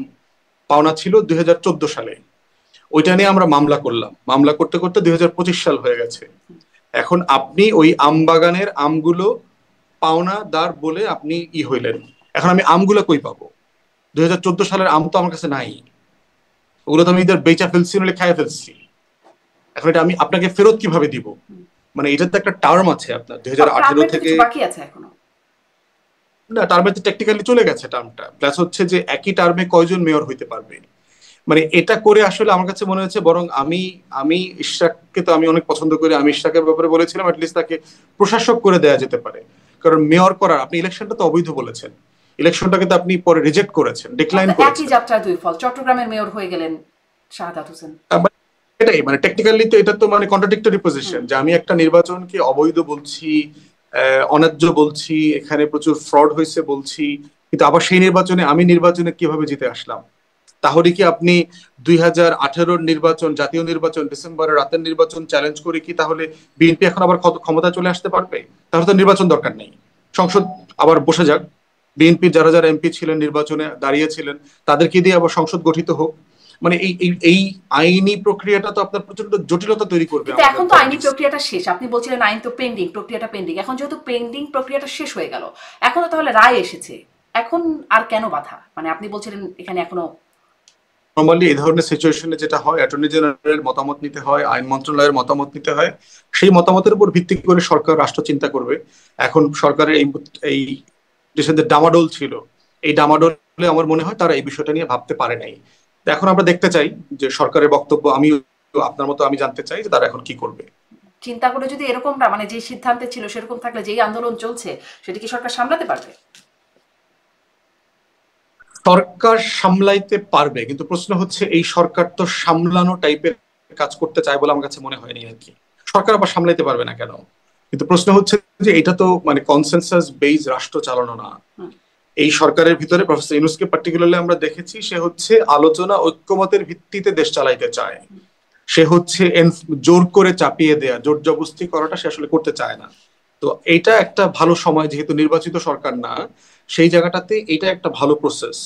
পাওনা ছিল 2014 সালে, ওইটা নিয়ে আমরা মামলা করলাম, মামলা করতে করতে 2025 সাল হয়ে গেছে। এখন আপনি ওই আম বাগানের আমগুলো পাওনাদার বলে আপনি হইলেন, এখন আমি আমগুলো কই পাবো? 2014 সালের আম তো আমার কাছে নাই, ওগুলো তো আমি ইদার বেচা ফেলছি নইলে খাইয়া ফেলছি। এখন এটা আমি আপনাকে ফেরত কিভাবে দিব? মানে এটার তো একটা টার্ম আছে আপনার 2018 থেকে বাকি আছে এখনো না, টার্মে তো টেকনিক্যালি চলে গেছে টার্মটা। প্লাস হচ্ছে যে একই টার্মে কয়জন মেয়র হইতে পারবে, মানে এটা করে আসলে আমার কাছে মনে হচ্ছে বরং আমি ইশরাককে তো আমি অনেক পছন্দ করি, আমি ইশরাকের ব্যাপারে বলেছিলাম অ্যাটলিস্ট তাকে প্রশাসক করে দেওয়া যেতে পারে। কারণ মেয়র করার, আপনি ইলেকশনটা তো অবৈধ বলেছেন, ইলেকশনটাকে তো আপনি পরে রিজেক্ট করেছেন, ডিক্লাইন করেছেন। একই যাত্রায় দুই ফল, চট্টগ্রামের মেয়র হয়ে গেলেন শাহাদাত হোসেন। এটাই মানে টেকনিক্যালি তো এটা তো মানে কন্ট্রাডিক্টরি পজিশন, যে আমি একটা নির্বাচনকে অবৈধ বলছি, অন্যায্য বলছি, এখানে প্রচুর ফ্রড হয়েছে বলছি, কিন্তু আবার সেই নির্বাচনে কিভাবে জিতে আসলাম? তাহলে কি আপনি 2018 নির্বাচন, জাতীয় নির্বাচন, ডিসেম্বরের রাতের নির্বাচন চ্যালেঞ্জ করে কি তাহলে বিএনপি এখন আবার ক্ষমতা চলে আসতে পারবে? তাহলে তো নির্বাচন দরকার নেই, সংসদ আবার বসে যাক। বিএনপি যারা যারা এমপি ছিলেন, নির্বাচনে দাঁড়িয়েছিলেন, তাদেরকে দিয়ে আবার সংসদ গঠিত হোক। মানে এই আইনি প্রক্রিয়াটা তো আপনার প্রচন্ড জটিলতা তৈরি করবে। কিন্তু এখন তো আইনি প্রক্রিয়াটা শেষ, আপনি বলছিলেন আইন তো পেন্ডিং, প্রক্রিয়াটা পেন্ডিং। এখন যেহেতু পেন্ডিং প্রক্রিয়াটা শেষ হয়ে গেল, এখন তো তাহলে রায় এসেছে, এখন আর কেন বাধা? মানে আপনি বলছিলেন এখানে এখনো নর্মালি এই ধরনের সিচুয়েশনে যেটা হয়, অ্যাটর্নি জেনারেলের মতামত নিতে হয়, আইন মন্ত্রণালয়ের মতামত নিতে হয়, সেই মতামতের উপর ভিত্তি করে সরকার রাষ্ট্র চিন্তা করবে। এখন সরকারের এই দেশের যে ডামাডোল ছিল, এই ডামাডোলে আমার মনে হয় তারা এই বিষয়টা নিয়ে ভাবতে পারে নাই। তো এখন আমরা দেখতে চাই যে সরকারের বক্তব্য, আমি আপনার মতো আমি জানতে চাই যে তারা এখন কি করবে। চিন্তা করে যদি এরকমটা মানে যে সিদ্ধান্তে ছিল সেরকম থাকলে, যেই আন্দোলন চলছে, সেটা কি সরকার সামলাতে পারবে? সরকার সামলাইতে পারবে, কিন্তু প্রশ্ন হচ্ছে এই সরকার তো সামলানো টাইপের কাজ করতে চায় বলে আমার কাছে মনে হয়নি আর কি। সরকার আবার সামলাইতে পারবে না কেন? কিন্তু প্রশ্ন হচ্ছে যে এটা তো মানে কনসেনসাস বেজ রাষ্ট্র চালানো না। এই সরকারের ভিতরে প্রফেসর ইউনূসকে পার্টিকুলারলি আমরা দেখেছি, সে হচ্ছে আলোচনা ঐক্যমতের ভিত্তিতে দেশ চালাইতে চায়। সে হচ্ছে জোর করে চাপিয়ে দেয়া, জোর জবরদস্তি করাটা সে আসলে করতে চায় না। তো এইটা একটা ভালো সময়, যেহেতু নির্বাচিত সরকার না, সেই জায়গাটাতে এটা একটা ভালো প্রসেস।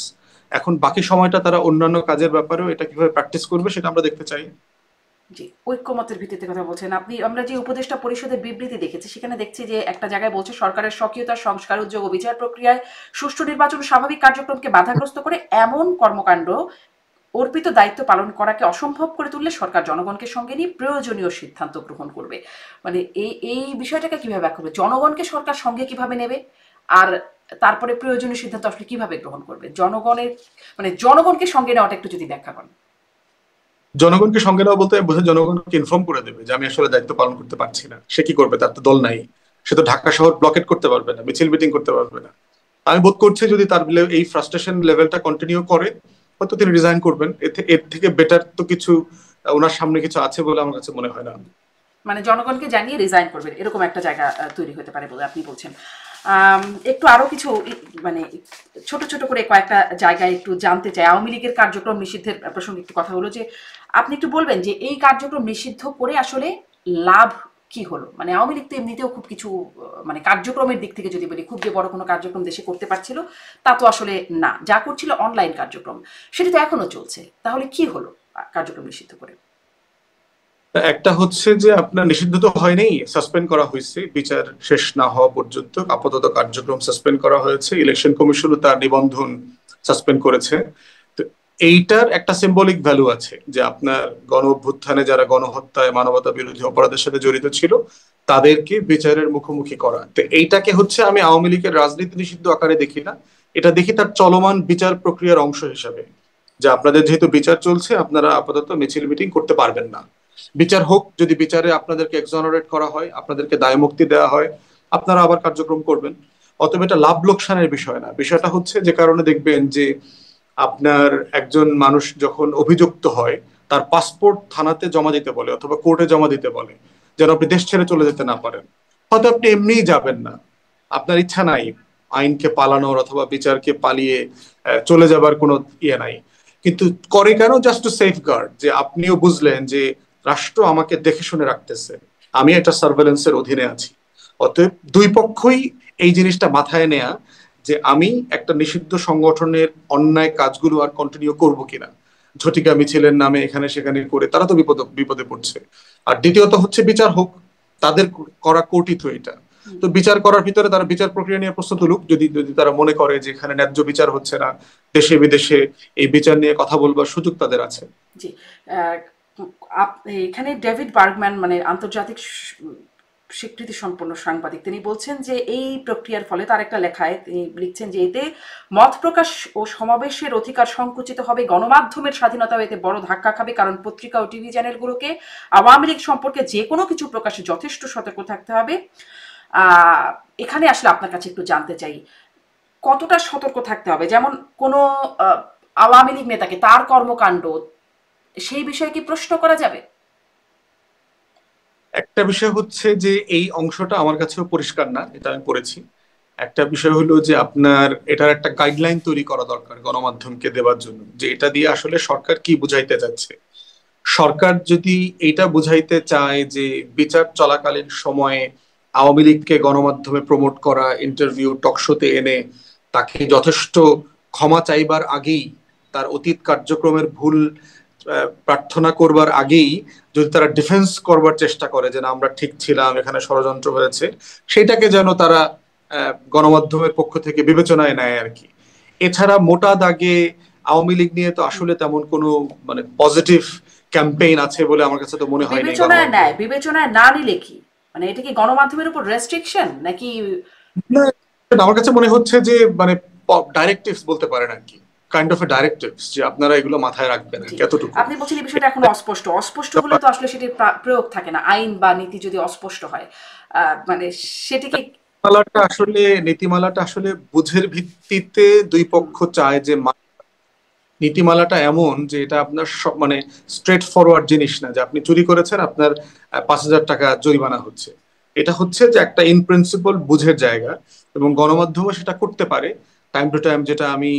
এখন বাকি সময়টা তারা অন্যান্য কাজের ব্যাপারেও এটা কিভাবে প্র্যাকটিস করবে সেটা আমরা দেখতে চাই। জি, ঐক্যমতের ভিত্তিতে কথা বলছেন আপনি। আমরা যে উপদেষ্টা পরিষদের বিবৃতি দেখেছি, সেখানে দেখছি যে একটা জায়গায় বলছে সরকারের স্বকীয়তা, সংস্কার, উদ্যোগ ও বিচার প্রক্রিয়ায় সুষ্ঠু নির্বাচন স্বাভাবিক কার্যক্রমকে বাধাগ্রস্ত করে এমন কর্মকাণ্ড অর্পিত দায়িত্ব পালন করাকে অসম্ভব করে তুললে সরকার জনগণকে সঙ্গে নিয়ে প্রয়োজনীয় সিদ্ধান্ত গ্রহণ করবে। মানে এই বিষয়টাকে কিভাবে ব্যাখ্যা করবে? জনগণকে সরকার সঙ্গে কিভাবে নেবে, আর তারপরে প্রয়োজনীয় সিদ্ধান্ত আসলে কিভাবে গ্রহণ করবে? জনগণের মানে জনগণকে সঙ্গে নেওয়াটা একটু যদি ব্যাখ্যা করেন। জনগণকে সঙ্গে নেওয়া বলতে বোঝায় জনগণকে ইনফর্ম করে দেবে যে আমি আসলে দায়িত্ব পালন করতে পারছি না। সে কি করবে? তার তো দল নাই। সে তো ঢাকা শহর ব্লকেট করতে পারবে না, মিছিল মিটিং করতে পারবে না। আমি বোধ করছি যদি তার এই ফ্রাস্ট্রেশন লেভেলটা কন্টিনিউ করে, হয়তো তিনি রিজাইন করবেন। এর থেকে বেটার তো কিছু ওনার সামনে কিছু আছে বলে আমার কাছে মনে হয় না। মানে জনগণকে জানিয়ে রিজাইন করবেন, এরকম একটা জায়গা তৈরি হতে পারে বলে আপনি বলছেন। একটু আরো কিছু মানে ছোট ছোট করে কয়েকটা জায়গায় একটু জানতে চাই। আওয়ামী লীগের কার্যক্রম নিষিদ্ধের প্রসঙ্গে একটু কথা হলো, যে আপনি একটু বলবেন যে এই কার্যক্রম নিষিদ্ধ করে আসলে লাভ কি হলো? মানে আওয়ামী লীগ তো এমনিতেও খুব কিছু মানে কার্যক্রমের দিক থেকে যদি বলি, খুব যে বড় কোনো কার্যক্রম দেশে করতে পারছিল তা তো আসলে না। যা করছিল অনলাইন কার্যক্রম, সেটা তো এখনো চলছে। তাহলে কি হলো কার্যক্রম নিষিদ্ধ করে? একটা হচ্ছে যে আপনার নিষিদ্ধ তো হয়নি, সাসপেন্ড করা হয়েছে বিচার শেষ না হওয়া পর্যন্ত। আপাতত কার্যক্রম সাসপেন্ড করা হয়েছে, ইলেকশন কমিশনও তার নিবন্ধন সাসপেন্ড করেছে। তো এইটার একটা সিম্বলিক ভ্যালু আছে যে আপনার গণ অভ্যুত্থানে যারা গণহত্যায়, মানবতা বিরোধী অপরাধের সাথে জড়িত ছিল, তাদেরকে বিচারের মুখোমুখি করা। তো এইটাকে হচ্ছে আমি আওয়ামী লীগের রাজনীতি নিষিদ্ধ আকারে দেখি না, এটা দেখি তার চলমান বিচার প্রক্রিয়ার অংশ হিসাবে। যে আপনাদের যেহেতু বিচার চলছে, আপনারা আপাতত মিছিল মিটিং করতে পারবেন না। বিচার হোক, যদি বিচারে আপনাদেরকে এক্সঅনারেট করা হয়, আপনাদেরকে দায়মুক্তি দেওয়া হয়, আপনারা আবার কার্যক্রম করবেন। অতএব এটা লাভ লোকসানের বিষয় না। বিষয়টা হচ্ছে যে কারণে দেখবেন যে আপনার একজন মানুষ যখন অভিযুক্ত হয়, তার পাসপোর্ট থানাতে জমা দিতে বলে অথবা কোর্টে জমা দিতে বলে, যেন আপনি দেশ ছেড়ে চলে যেতে না পারেন। হয়তো আপনি এমনিই যাবেন না, আপনার ইচ্ছা নাই আইনকে পালানোর অথবা বিচারকে পালিয়ে চলে যাবার কোনো ইয়ে নাই, কিন্তু করে কেন? জাস্ট টু সেফ গার্ড, যে আপনিও বুঝলেন যে রাষ্ট্র আমাকে দেখে শুনে রাখতেছে, আমি একটা সার্ভেলেন্সের অধীনে আছি। অতএব দুই পক্ষই এই জিনিসটা মাথায় নেয়া যে আমি একটা নিষিদ্ধ সংগঠনের অন্যায় কাজগুলো আর কন্টিনিউ করবো কিনা। ঝটিকা মিছিলের নামে এখানে সেখানে করে তারা তো বিপদে পড়ছে। আর দ্বিতীয়ত হচ্ছে বিচার হোক, তাদের করা কর্তৃত্ব এটা। তো বিচার করার ভিতরে তারা বিচার প্রক্রিয়া নিয়ে প্রশ্ন তুলুক, যদি যদি তারা মনে করে যে এখানে ন্যায্য বিচার হচ্ছে না, দেশে বিদেশে এই বিচার নিয়ে কথা বলবার সুযোগ তাদের আছে। জি, এখানে ডেভিড বার্গম্যান মানে আন্তর্জাতিক স্বীকৃতি সম্পন্ন সাংবাদিক, তিনি বলছেন যে এই প্রক্রিয়ার ফলে, তার একটা লেখায় তিনি লিখছেন যে এতে মত প্রকাশ ও সমাবেশের অধিকার সংকুচিত হবে, গণমাধ্যমের স্বাধীনতাও এতে বড় ধাক্কা খাবে, কারণ পত্রিকা ও টিভি চ্যানেলগুলোকে আওয়ামী লীগ সম্পর্কে যে কোনো কিছু প্রকাশে যথেষ্ট সতর্ক থাকতে হবে। এখানে আসলে আপনার কাছে একটু জানতে চাই, কতটা সতর্ক থাকতে হবে? যেমন কোনো আওয়ামী লীগ নেতাকে তার কর্মকাণ্ড, সেই বিষয়ে কি প্রশ্ন করা যাবে? একটা বিষয় হচ্ছে যে এই অংশটা আমার কাছেও পরিষ্কার না, এটা আমি পড়েছি। একটা বিষয় হলো যে আপনার এটার একটা গাইডলাইন তৈরি করা দরকার গণমাধ্যমকে দেওয়ার জন্য, যে এটা দিয়ে আসলে সরকার কি বুঝাইতে যাচ্ছে। সরকার যদি এটা বুঝাইতে চায় যে বিচার চলাকালীন সময়ে আওয়ামী লীগকে গণমাধ্যমে প্রমোট করা, ইন্টারভিউ টকশোতে এনে তাকে যথেষ্ট ক্ষমা চাইবার আগেই, তার অতীত কার্যক্রমের ভুল প্রার্থনা করবার আগেই যদি তারা ডিফেন্স করবার চেষ্টা করে যে না আমরা ঠিক ছিলাম, এখানে ষড়যন্ত্র হয়েছে, সেটাকে যেন তারা গণমাধ্যমের পক্ষ থেকে বিবেচনায় নেয় আর কি। এছাড়া মোটা দাগে আওয়ামী লীগ নিয়ে তো আসলে তেমন কোনো মানে পজিটিভ ক্যাম্পেইন আছে বলে আমার কাছে তো মনে হয় না। বিবেচনায় না নিলে কি মানে এটা কি গণমাধ্যমের উপর রেস্ট্রিকশন নাকি? আমার কাছে মনে হচ্ছে যে মানে ডাইরেক্টিভস বলতে পারেন আর কি, কাইন্ড অফ এ ডাইরেক্টিভস যে আপনারা এগুলো মাথায় রাখবেন কতটুকু। আপনি বলছেন এই বিষয়টা এখন অস্পষ্ট হলে তো আসলে সেটির প্রয়োগ থাকে না। আইন বা নীতি যদি অস্পষ্ট হয় মানে সেটিকে নীতিমালাটা আসলে বুঝের ভিত্তিতে দুই পক্ষ চায় যে নীতিমালাটা এমন যে এটা আপনার মানে স্ট্রেট ফরওয়ার্ড জিনিস না যে আপনি চুরি করেছেন আপনার 5,000 টাকা জরিমানা হচ্ছে। এটা হচ্ছে যে একটা ইন প্রিন্সিপাল বুঝের জায়গা, এবং গণমাধ্যমও সেটা করতে পারে টাইম টু টাইম। যেটা আমি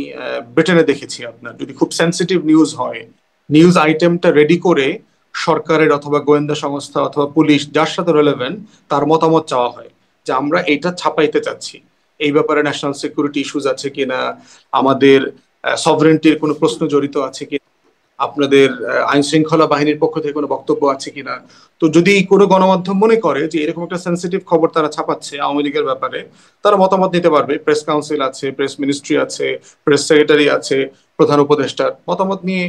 ব্রিটেনে দেখেছি, আপনার যদি খুব সেন্সিটিভ নিউজ হয়, নিউজ আইটেমটা রেডি করে সরকারের অথবা গোয়েন্দা সংস্থা অথবা পুলিশ যার সাথে রেলেভেন্ট তার মতামত চাওয়া হয় যে আমরা এটা ছাপাইতে চাচ্ছি, এই ব্যাপারে ন্যাশনাল সিকিউরিটি ইস্যুজ আছে কিনা, আমাদের সভরেন্টির কোনো প্রশ্ন জড়িত আছে কি, আপনাদের আইন শৃঙ্খলা বাহিনীর পক্ষ থেকে কোনো বক্তব্য আছে কিনা। তো যদি কোনো গণমাধ্যম মনে করে যে এরকম একটা সেন্সিটিভ খবর তারা ছাপাচ্ছে আওয়ামী লীগের ব্যাপারে, তারা মতামত নিতে পারবে। প্রেস কাউন্সিল আছে, প্রেস মিনিস্ট্রি আছে, প্রেস সেক্রেটারি আছে, প্রধান উপদেষ্টার মতামত নিয়ে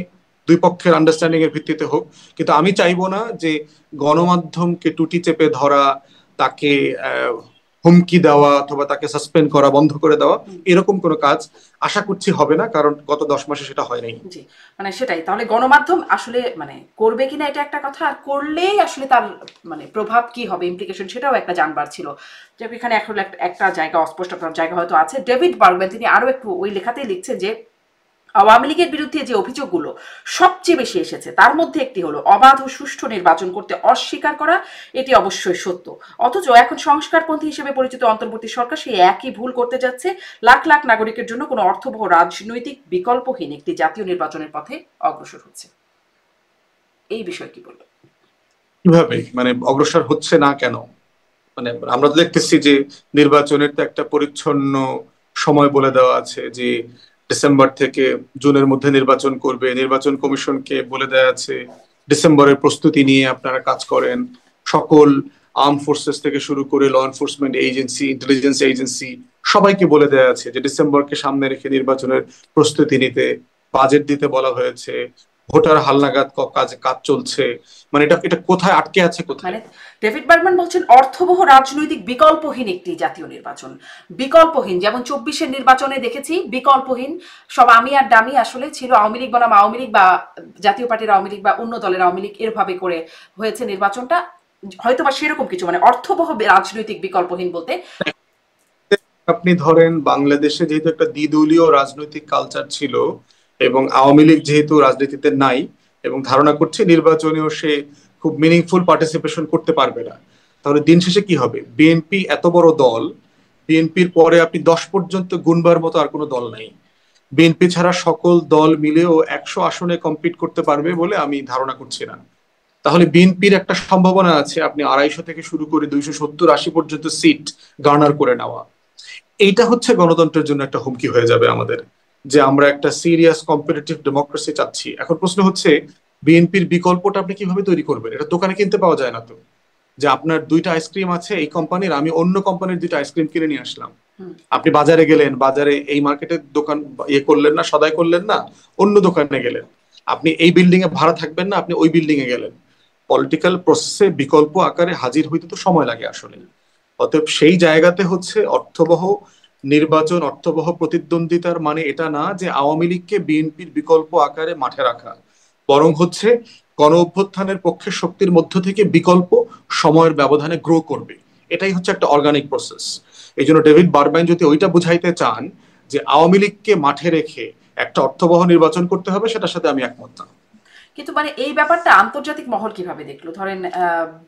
দুই পক্ষের আন্ডারস্ট্যান্ডিং এর ভিত্তিতে হোক। কিন্তু আমি চাইবো না যে গণমাধ্যমকে টুটি চেপে ধরা, তাকে হুমকি দেওয়া অথবা তাকে সাসপেন্ড করা, বন্ধ করে দেওয়া, এরকম কোনো কাজ আশা করছি হবে না, কারণ গত 10 মাসে সেটা হয় নাই। জি, মানে সেটাই। তাহলে গণমাধ্যম আসলে মানে করবে কিনা এটা একটা কথা, আর করলেই আসলে তার মানে প্রভাব কি হবে, ইমপ্লিকেশন, সেটাও একটা জানবার ছিল। যে এখানে এখন একটা জায়গা অস্পষ্ট জায়গা হয়তো আছে। ডেভিড বার্গম্যান তিনি আরো একটু ওই লেখাতেই লিখছেন যে আওয়ামী লীগের বিরুদ্ধে যে অভিযোগগুলো সবচেয়ে বেশি এসেছে তার মধ্যে একটি হলো অবাধ ও সুষ্ঠু নির্বাচন করতে অস্বীকার করা। এটি অবশ্যই সত্য, অথচ এখন সংস্কারপন্থী হিসেবে পরিচিত অন্তর্বর্তী সরকার সেই একই ভুল করতে যাচ্ছে। লাখ লাখ নাগরিকের জন্য কোনো অর্থবহ রাজনৈতিক বিকল্পহীন একটি জাতীয় নির্বাচনের পথে অগ্রসর হচ্ছে। এই বিষয়ে কি বলবো? কিভাবে মানে অগ্রসর হচ্ছে না কেন? মানে আমরা দেখতেছি যে নির্বাচনের তো একটা পরিচ্ছন্ন সময় বলে দেওয়া আছে যে ডিসেম্বর থেকে জুনের মধ্যে নির্বাচন করবে। নির্বাচন কমিশনকে বলে দেওয়া আছে ডিসেম্বরের প্রস্তুতি নিয়ে আপনারা কাজ করেন। সকল আর্ম ফোর্সেস থেকে শুরু করে law enforcement agency, intelligence agency, সবাইকে বলে দেওয়া আছে যে ডিসেম্বরকে সামনে রেখে নির্বাচনের প্রস্তুতি নিতে, বাজেট দিতে বলা হয়েছে। ভোটার হালনাগাদ কাজ চলছে। মানে এটা এটা কোথায় আটকে আছে কোথায়? মানে ডেভিড বার্গম্যান বলছেন অর্থবহ রাজনৈতিক বিকল্পহীন একটি জাতীয় নির্বাচন। বিকল্পহীন, যেমন 24-এর নির্বাচনে দেখেছি বিকল্পহীন সব আমি আর ডামি আসলে ছিল। আওয়ামী লীগ বনাম আওয়ামী লীগ বা জাতীয় পার্টির আওয়ামী লীগ বা অন্য দলের আওয়ামী লীগ, এরভাবে করে হয়েছে নির্বাচনটা। হয়তো বা সেরকম কিছু, মানে অর্থবহ রাজনৈতিক বিকল্পহীন বলতে আপনি ধরেন বাংলাদেশে যেহেতু একটা দ্বিদলীয় রাজনৈতিক কালচার ছিল, এবং আওয়ামী লীগ যেহেতু রাজনীতিতে নাই, এবং ধারণা করছি নির্বাচনেও সে খুব মিনিংফুল পার্টিসিপেশন করতে পারবে না, তাহলে দিন শেষে কি হবে? বিএনপি এত বড় দল, বিএনপির পরে আপনি 10 পর্যন্ত গুনবার মতো আর কোনো দল নাই। বিএনপি ছাড়া সকল দল মিলেও 100 আসনে কম্পিট করতে পারবে বলে আমি ধারণা করছি না। তাহলে বিএনপির একটা সম্ভাবনা আছে আপনি 250 থেকে শুরু করে 270-80 পর্যন্ত সিট গার্নার করে নেওয়া। এইটা হচ্ছে গণতন্ত্রের জন্য একটা হুমকি হয়ে যাবে আমাদের, যে আমরা একটা সিরিয়াস কম্পিটিটিভ ডেমোক্রেসি চাচ্ছি। এখন প্রশ্ন হচ্ছে বিএনপির বিকল্পটা আপনি কিভাবে তৈরি করবেন? এটা দোকানে কিনতে পাওয়া যায় না তো, যে আপনার 2টা আইসক্রিম আছে এই কোম্পানির, আমি অন্য কোম্পানির 2টা আইসক্রিম কিনে নিয়ে আসলাম। আপনি বাজারে গেলেন, বাজারে এই মার্কেটের দোকান ইয়ে করলেন না, সদাই করলেন না, অন্য দোকানে গেলেন। আপনি এই বিল্ডিং এ ভাড়া থাকবেন না, আপনি ওই বিল্ডিং এ গেলেন। পলিটিক্যাল প্রসেসে বিকল্প আকারে হাজির হইতে তো সময় লাগে আসলে। অতএব সেই জায়গাতে হচ্ছে অর্থবহ নির্বাচন, অর্থবহ প্রতিদ্বন্দ্বিতার মানে এটা না যে আওয়ামী লীগকে বিএনপির বিকল্প আকারে মাঠে রাখা, বরং হচ্ছে গণ অভ্যুত্থানের পক্ষে শক্তির মধ্য থেকে বিকল্প সময়ের ব্যবধানে গ্রো করবে। এটাই হচ্ছে একটা অর্গানিক প্রসেস। এই জন্য ডেভিড বারবাইন যদি ওইটা বুঝাইতে চান যে আওয়ামী লীগকে মাঠে রেখে একটা অর্থবহ নির্বাচন করতে হবে, সেটার সাথে আমি একমত না। কিন্তু মানে এই ব্যাপারটা আন্তর্জাতিক মহল কিভাবে দেখলো? ধরেন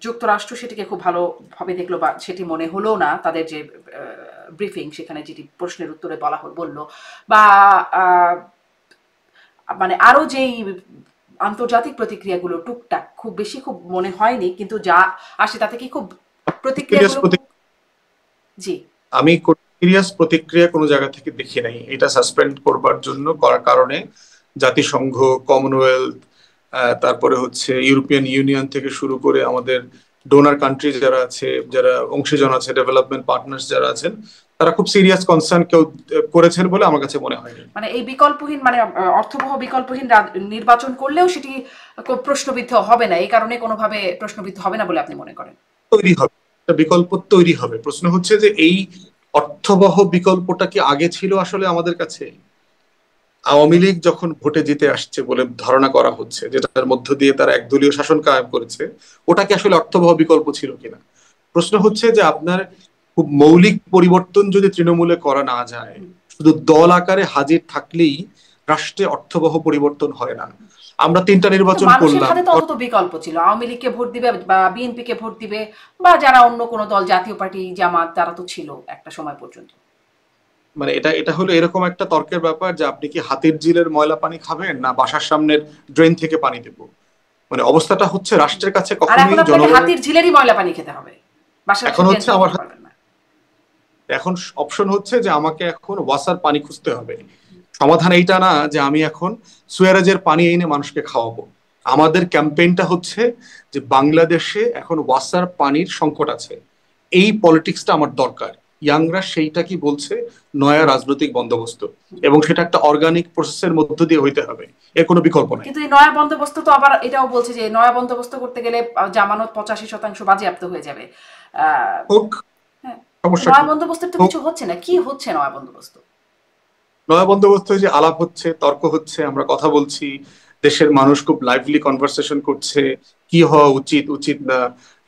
যুক্তরাষ্ট্র সেটিকে খুব ভালোভাবে দেখলো, বা সেটি মনে হলো না তাদের যে ব্রিফিং সেখানে যেটি প্রশ্নের উত্তরে বললো, বা মানে আরো যেই আন্তর্জাতিক প্রতিক্রিয়াগুলো টুকটাক খুব বেশি খুব মনে হয়নি, কিন্তু যা আসে তাতে কি খুব প্রতিক্রিয়াগুলো। জি, আমি সিরিয়াস প্রতিক্রিয়া কোনো জায়গা থেকে দেখি নাই। এটা সাসপেন্ড করবার জন্য করার কারণে জাতিসংঘ, কমনওয়েলথ, তারপরে হচ্ছে ইউরোপিয়ান ইউনিয়ন থেকে শুরু করে আমাদের ডোনার কান্ট্রি যারা আছে, যারা অংশীজন আছে, ডেভেলপমেন্ট পার্টনার্স যারা আছেন, তারা খুব সিরিয়াস কনসার্ন কেউ করেছেন বলে আমার কাছে মনে হয়নি। মানে এই বিকল্পহীন, মানে অর্থবহ বিকল্পহীন নির্বাচন করলেও সেটি প্রশ্নবিদ্ধ হবে না, এই কারণে কোনোভাবে প্রশ্নবিদ্ধ হবে না বলে আপনি মনে করেন? তৈরি হবে, একটা বিকল্প তৈরি হবে। প্রশ্ন হচ্ছে যে এই অর্থবহ বিকল্পটা কি আগে ছিল আসলে আমাদের কাছে? আওয়ামী লীগ যখন ভোটে জিতে আসছে বলে ধারণা করা হচ্ছে, যেটার মধ্য দিয়ে তারা একদলীয় শাসন কায়েম করেছে, ওটা কি আসলে অর্থবহ বিকল্প ছিল কিনা? প্রশ্ন হচ্ছে যে আপনার খুব মৌলিক পরিবর্তন যদি তৃণমূলে করা না যায়, শুধু দল আকারে হাজির থাকলেই রাষ্ট্রে অর্থবহ পরিবর্তন হয় না। আমরা 3টা নির্বাচন মানুষের করলাম, হাতে তো অন্তত বিকল্প ছিল, আওয়ামী লীগকে ভোট দিবে বা বিএনপি কে ভোট দিবে বা যারা অন্য কোনো দল, জাতীয় পার্টি, জামাত, তারা তো ছিল একটা সময় পর্যন্ত। মানে এটা এটা হলো এরকম একটা তর্কের ব্যাপার যে আপনি কি হাতির ঝিলের ময়লা পানি খাবেন না বাসার সামনের ড্রেন থেকে পানি দেবো। মানে অবস্থাটা হচ্ছে রাষ্ট্রের কাছে আর কখনোই এখন আপনাকে জনগণের, হাতির ঝিলেরই ময়লা পানি খেতে হবে, বাসার এখন হচ্ছে আমার খেতে পারবেন না। এখন অপশন হচ্ছে যে আমাকে এখন ওয়াসার পানি খুঁজতে হবে। সমাধান এইটা না যে আমি এখন সুয়ারেজের পানি এনে মানুষকে খাওয়াবো। আমাদের ক্যাম্পেইনটা হচ্ছে যে বাংলাদেশে এখন ওয়াসার পানির সংকট আছে, এই পলিটিক্সটা আমার দরকার। ইয়াংরা সেইটা কি বলছে, নয়া রাজনৈতিক বন্দোবস্ত, এবং সেটা একটা অর্গানিক প্রসেসের মধ্য দিয়ে হইতে হবে, এর কোনো বিকল্প নাই। কিন্তু এই নয়া বন্দোবস্ত তো আবার এটাও বলছে যে নয়া বন্দোবস্ত করতে গেলে জামানত 85% বাজেয়াপ্ত হয়ে যাবে। হোক, হ্যাঁ, সমস্যা নয়া কি? বন্দোবস্তের তো হোক। কিছু হচ্ছে না, কি হচ্ছে নয়া বন্দোবস্ত? নয়া বন্দোবস্ত যে আলাপ হচ্ছে, তর্ক হচ্ছে, আমরা কথা বলছি, দেশের মানুষ খুব লাইভলি কনভারসেশন করছে কি হওয়া উচিত উচিত না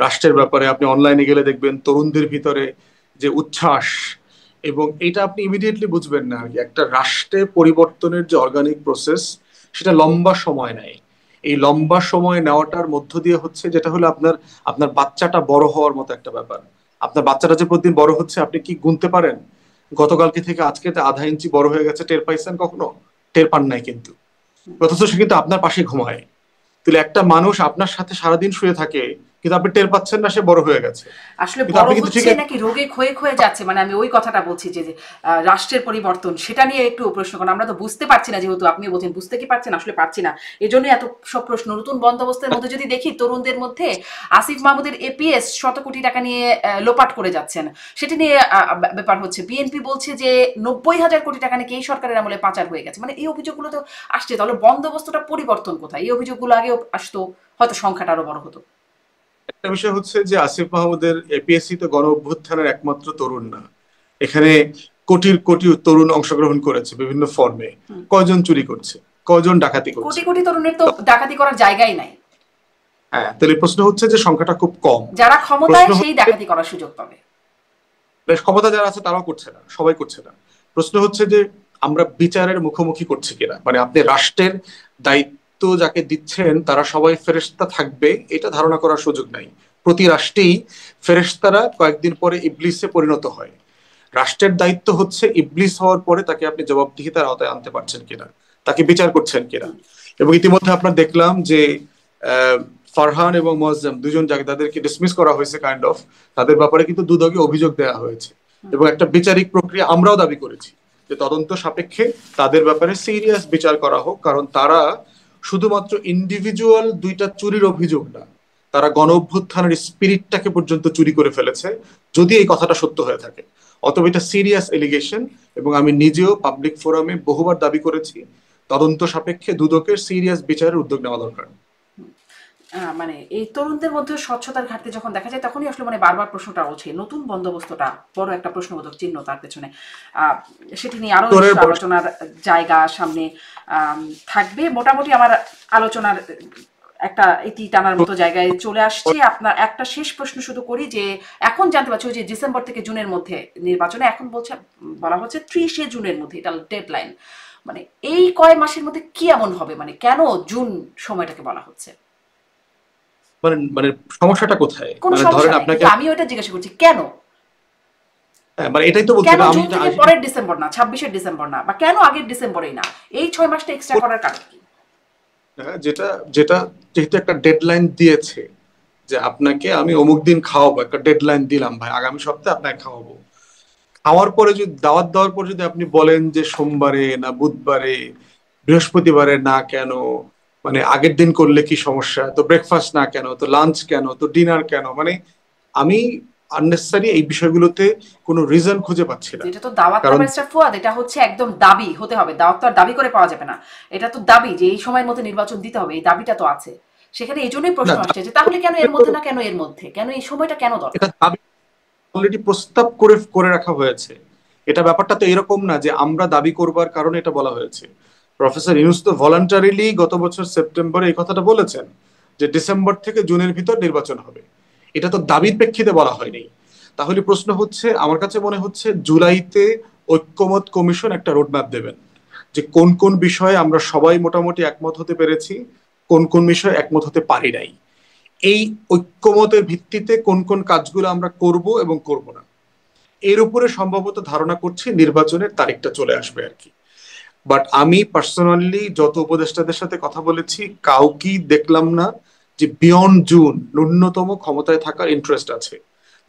রাষ্ট্রের ব্যাপারে। আপনি অনলাইনে গেলে দেখবেন তরুণদের ভিতরে যে উচ্ছ্বাস, এবং এটা আপনি ইমিডিয়েটলি বুঝবেন না আর কি। একটা রাষ্ট্রে পরিবর্তনের যে অর্গানিক প্রসেস, সেটা লম্বা সময় নেয়। এই লম্বা সময় নেওয়াটার মধ্য দিয়ে হচ্ছে যেটা হলো আপনার আপনার বাচ্চাটা বড় হওয়ার মতো একটা ব্যাপার। আপনার বাচ্চাটা যে প্রতিদিন বড় হচ্ছে, আপনি কি গুনতে পারেন গতকালকে থেকে আজকে আধা ইঞ্চি বড় হয়ে গেছে? টের পাইছেন কখনো? টের পান নাই কিন্তু। অথচ সে কিন্তু আপনার পাশে ঘুমায়। তাহলে একটা মানুষ আপনার সাথে সারাদিন শুয়ে থাকে, কিন্তু আপনি টের পাচ্ছেন না সে বড় হয়ে গেছে। আসলে কিন্তু বড় আপনি কিন্তু ঠিক হচ্ছে নাকি রোগে ক্ষয়ে ক্ষয়ে যাচ্ছে, মানে আমি ওই কথাটা বলছি যে রাষ্ট্রের পরিবর্তন, সেটা নিয়ে একটু প্রশ্ন করেন। আমরা তো বুঝতে পারছি না, যেহেতু আপনি বলছেন বুঝতে কি পারছেন, আসলে পারছি না, এই জন্যই এত সব প্রশ্ন। নতুন বন্দোবস্তের মধ্যে যদি দেখি তরুণদের মধ্যে আসিফ মাহমুদের এপিএস শত কোটি টাকা নিয়ে লোপাট করে যাচ্ছেন, সেটা নিয়ে ব্যাপার হচ্ছে। বিএনপি বলছে যে 90,000 কোটি টাকা নাকি এই সরকারের আমলে পাচার হয়ে গেছে। মানে এই অভিযোগগুলো তো আসছে, তাহলে বন্দোবস্তটা পরিবর্তন কোথায়? এই অভিযোগগুলো আগেও আসতো, হয়তো সংখ্যাটা আরো বড় হতো। একটা বিষয় হচ্ছে যে আসিফ মাহমুদের এপিএসসি তো গণ অভ্যুত্থানের একমাত্র তরুণ না। এখানে কোটির কোটি তরুণ অংশগ্রহণ করেছে বিভিন্ন ফর্মে। কয়জন চুরি করছে, কয়জন ডাকাতি করছে? কোটি কোটি তরুণের তো ডাকাতি করার জায়গাই নাই। হ্যাঁ, তাহলে প্রশ্ন হচ্ছে যে সংখ্যাটা খুব কম। যারা ক্ষমতায় সেই ডাকাতি করার সুযোগ পাবে। ক্ষমতা যারা আছে তারাও করছে না, সবাই করছে না। প্রশ্ন হচ্ছে যে আমরা বিচারের মুখোমুখি করছি কিনা। মানে আপনি রাষ্ট্রের দায়িত্ব যাকে দিচ্ছেন তারা সবাই ফেরেশতা থাকবে, এটা ধারণা করার সুযোগ নাই। প্রতি রাষ্ট্রেই ফেরেশতারা কয়েকদিন পরে ইবলিসে পরিণত হয়। রাষ্ট্রের দায়িত্ব হচ্ছে ইবলিস হওয়ার পরে তাকে আপনি জবাবদিহিতার আওতায় আনতে পারছেন কিনা, তাকে বিচার করছেন কিনা। এবং ইতিমধ্যে আপনার দেখলাম যে ফারহান এবং মোয়াজ্জেম দুজন যাদেরকে ডিসমিস করা হয়েছে কাইন্ড অফ, তাদের ব্যাপারে কিন্তু দুদকে অভিযোগ দেওয়া হয়েছে, এবং একটা বিচারিক প্রক্রিয়া আমরাও দাবি করেছি যে তদন্ত সাপেক্ষে তাদের ব্যাপারে সিরিয়াস বিচার করা হোক। কারণ তারা শুধুমাত্র ইন্ডিভিজুয়াল 2টা চুরির অভিযোগ না, তারা গণ অভ্যুত্থানের স্পিরিটটাকে পর্যন্ত চুরি করে ফেলেছে, যদি এই কথাটা সত্য হয়ে থাকে। অতএব এটা সিরিয়াস এলিগেশন, এবং আমি নিজেও পাবলিক ফোরামে বহুবার দাবি করেছি তদন্ত সাপেক্ষে দুদকের সিরিয়াস বিচারের উদ্যোগ নেওয়া দরকার। মানে এই তরুণদের মধ্যে স্বচ্ছতার ঘাটতি যখন দেখা যায়, তখনই আসলে মানে বারবার প্রশ্নটা ওঠে, নতুন বন্দোবস্তটা বড় একটা প্রশ্নবোধক চিহ্ন তার পেছনে। সেটি নিয়ে আরো আলোচনার জায়গা সামনে থাকবে। মোটামুটি আমার আলোচনার একটা ইতি টানার মতো জায়গায় চলে আসছে। আপনার একটা শেষ প্রশ্ন শুধু করি, যে এখন জানতে পারছি যে ডিসেম্বর থেকে জুনের মধ্যে নির্বাচনে, এখন বলা হচ্ছে 30শে জুনের মধ্যে এটা ডেডলাইন। মানে এই কয় মাসের মধ্যে কি এমন হবে, মানে কেন জুন সময়টাকে বলা হচ্ছে? মানে মানে সমস্যাটা কোথায়? কোন মানে সমস্যা ধরেন নাই, আপনাকে, কিন্তু আমি ওইটা জিজ্ঞাসা করছি কেন? মানে এটাই তো বলছি কেন আমি জুন থেকে পরের ডিসেম্বর না, 26শে ডিসেম্বর না, বা কেন আগের ডিসেম্বরেই না? এই 6 মাসটা এক্সট্রা করার কারণ কি? যেটা যেটা যেহেতু একটা ডেডলাইন দিয়েছে যে আপনাকে আমি অমুক দিন খাওয়াবো, একটা ডেডলাইন দিলাম, ভাই আগামী সপ্তাহে আপনাকে খাওয়াবো। খাওয়ার পরে যদি দাওয়াত দেওয়ার পর যদি আপনি বলেন যে সোমবারে না বুধবারে, বৃহস্পতিবারে না কেন, মানে আগের দিন করলে কি সমস্যা, তো ব্রেকফাস্ট না কেন, তো লাঞ্চ কেন, তো ডিনার কেন, মানে আমি আননেসেসারি এই বিষয়গুলোতে কোনো রিজন খুঁজে পাচ্ছি না। যেটা তো দাওয়াত না কারণ ব্যারিস্টার ফুয়াদ, এটা হচ্ছে একদম দাবি হতে হবে। দাওয়াত তো আর দাবি করে পাওয়া যাবে না, এটা তো দাবি যে এই সময়ের মধ্যে নির্বাচন দিতে হবে, এই দাবিটা তো আছে সেখানে। এই জন্যই না, প্রশ্ন আসছে যে তাহলে কেন এর মধ্যে না, কেন এর মধ্যে, কেন এই সময়টা কেন দরকার? এটা দাবি অলরেডি প্রস্তাব করে করে রাখা হয়েছে। এটা ব্যাপারটা তো এরকম না যে আমরা দাবি করবার কারণে এটা বলা হয়েছে। প্রফেসর ইউনূস তো ভলান্টারিলি গত বছর সেপ্টেম্বরে এই কথাটা বলেছেন যে ডিসেম্বর থেকে জুনের ভিতর নির্বাচন হবে। এটা তো দাবির প্রেক্ষিতে বলা হয়নি। তাহলে প্রশ্ন হচ্ছে, আমার কাছে মনে হচ্ছে জুলাইতে ঐক্যমত কমিশন একটা রোডম্যাপ দেবেন যে কোন কোন বিষয়ে আমরা সবাই মোটামুটি একমত হতে পেরেছি, কোন কোন বিষয়ে একমত হতে পারি নাই। এই ঐক্যমতের ভিত্তিতে কোন কোন কাজগুলো আমরা করব এবং করব না, এর উপরে সম্ভবত ধারণা করছি নির্বাচনের তারিখটা চলে আসবে আর কি। বাট আমি পার্সোনালি যত উপদেষ্টাদের সাথে কথা বলেছি, কাউকেই দেখলাম না যে বিয়ন্ড জুন ন্যূনতম ক্ষমতায় থাকার ইন্টারেস্ট আছে।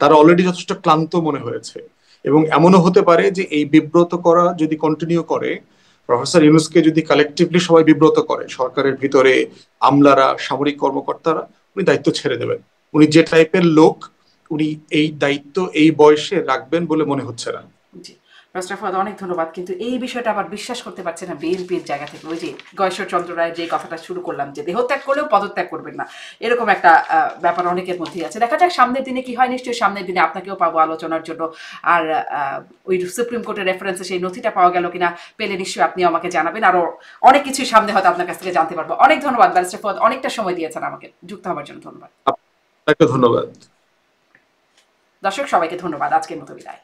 তারা অলরেডি যথেষ্ট ক্লান্ত মনে হয়েছে। এবং এমনও হতে পারে যে এই বিব্রত করা যদি কন্টিনিউ করে, প্রফেসর ইউনূসকে যদি কালেকটিভলি সবাই বিব্রত করে, সরকারের ভিতরে আমলারা, সামরিক কর্মকর্তারা, উনি দায়িত্ব ছেড়ে দেবেন। উনি যে টাইপের লোক, উনি এই দায়িত্ব এই বয়সে রাখবেন বলে মনে হচ্ছে না। জি, ব্যারিস্টার ফুয়াদ অনেক ধন্যবাদ। কিন্তু এই বিষয়টা আবার বিশ্বাস করতে পারছে না বিএনপির জায়গা থেকে। ওই যে গয়েশ্বরচন্দ্র রায় যে কথাটা শুরু করলাম যে দেহত্যাগ করলেও পদত্যাগ করবেন না, এরকম একটা ব্যাপার অনেকের মধ্যেই আছে। দেখা যাক সামনের দিনে কি হয়। নিশ্চয়ই সামনের দিনে আপনাকেও পাবো আলোচনার জন্য। আর ওই সুপ্রিম কোর্টের রেফারেন্সে সেই নথিটা পাওয়া গেল কিনা, পেলে নিশ্চয়ই আপনি আমাকে জানাবেন। আরো অনেক কিছুই সামনে হয়তো আপনার কাছ থেকে জানতে পারবো। অনেক ধন্যবাদ ব্যারিস্টার ফুয়াদ, অনেকটা সময় দিয়েছেন আমাকে যুক্ত হওয়ার জন্য। ধন্যবাদ। আপনাকে ধন্যবাদ। দর্শক সবাইকে ধন্যবাদ, আজকের মতো বিদায়।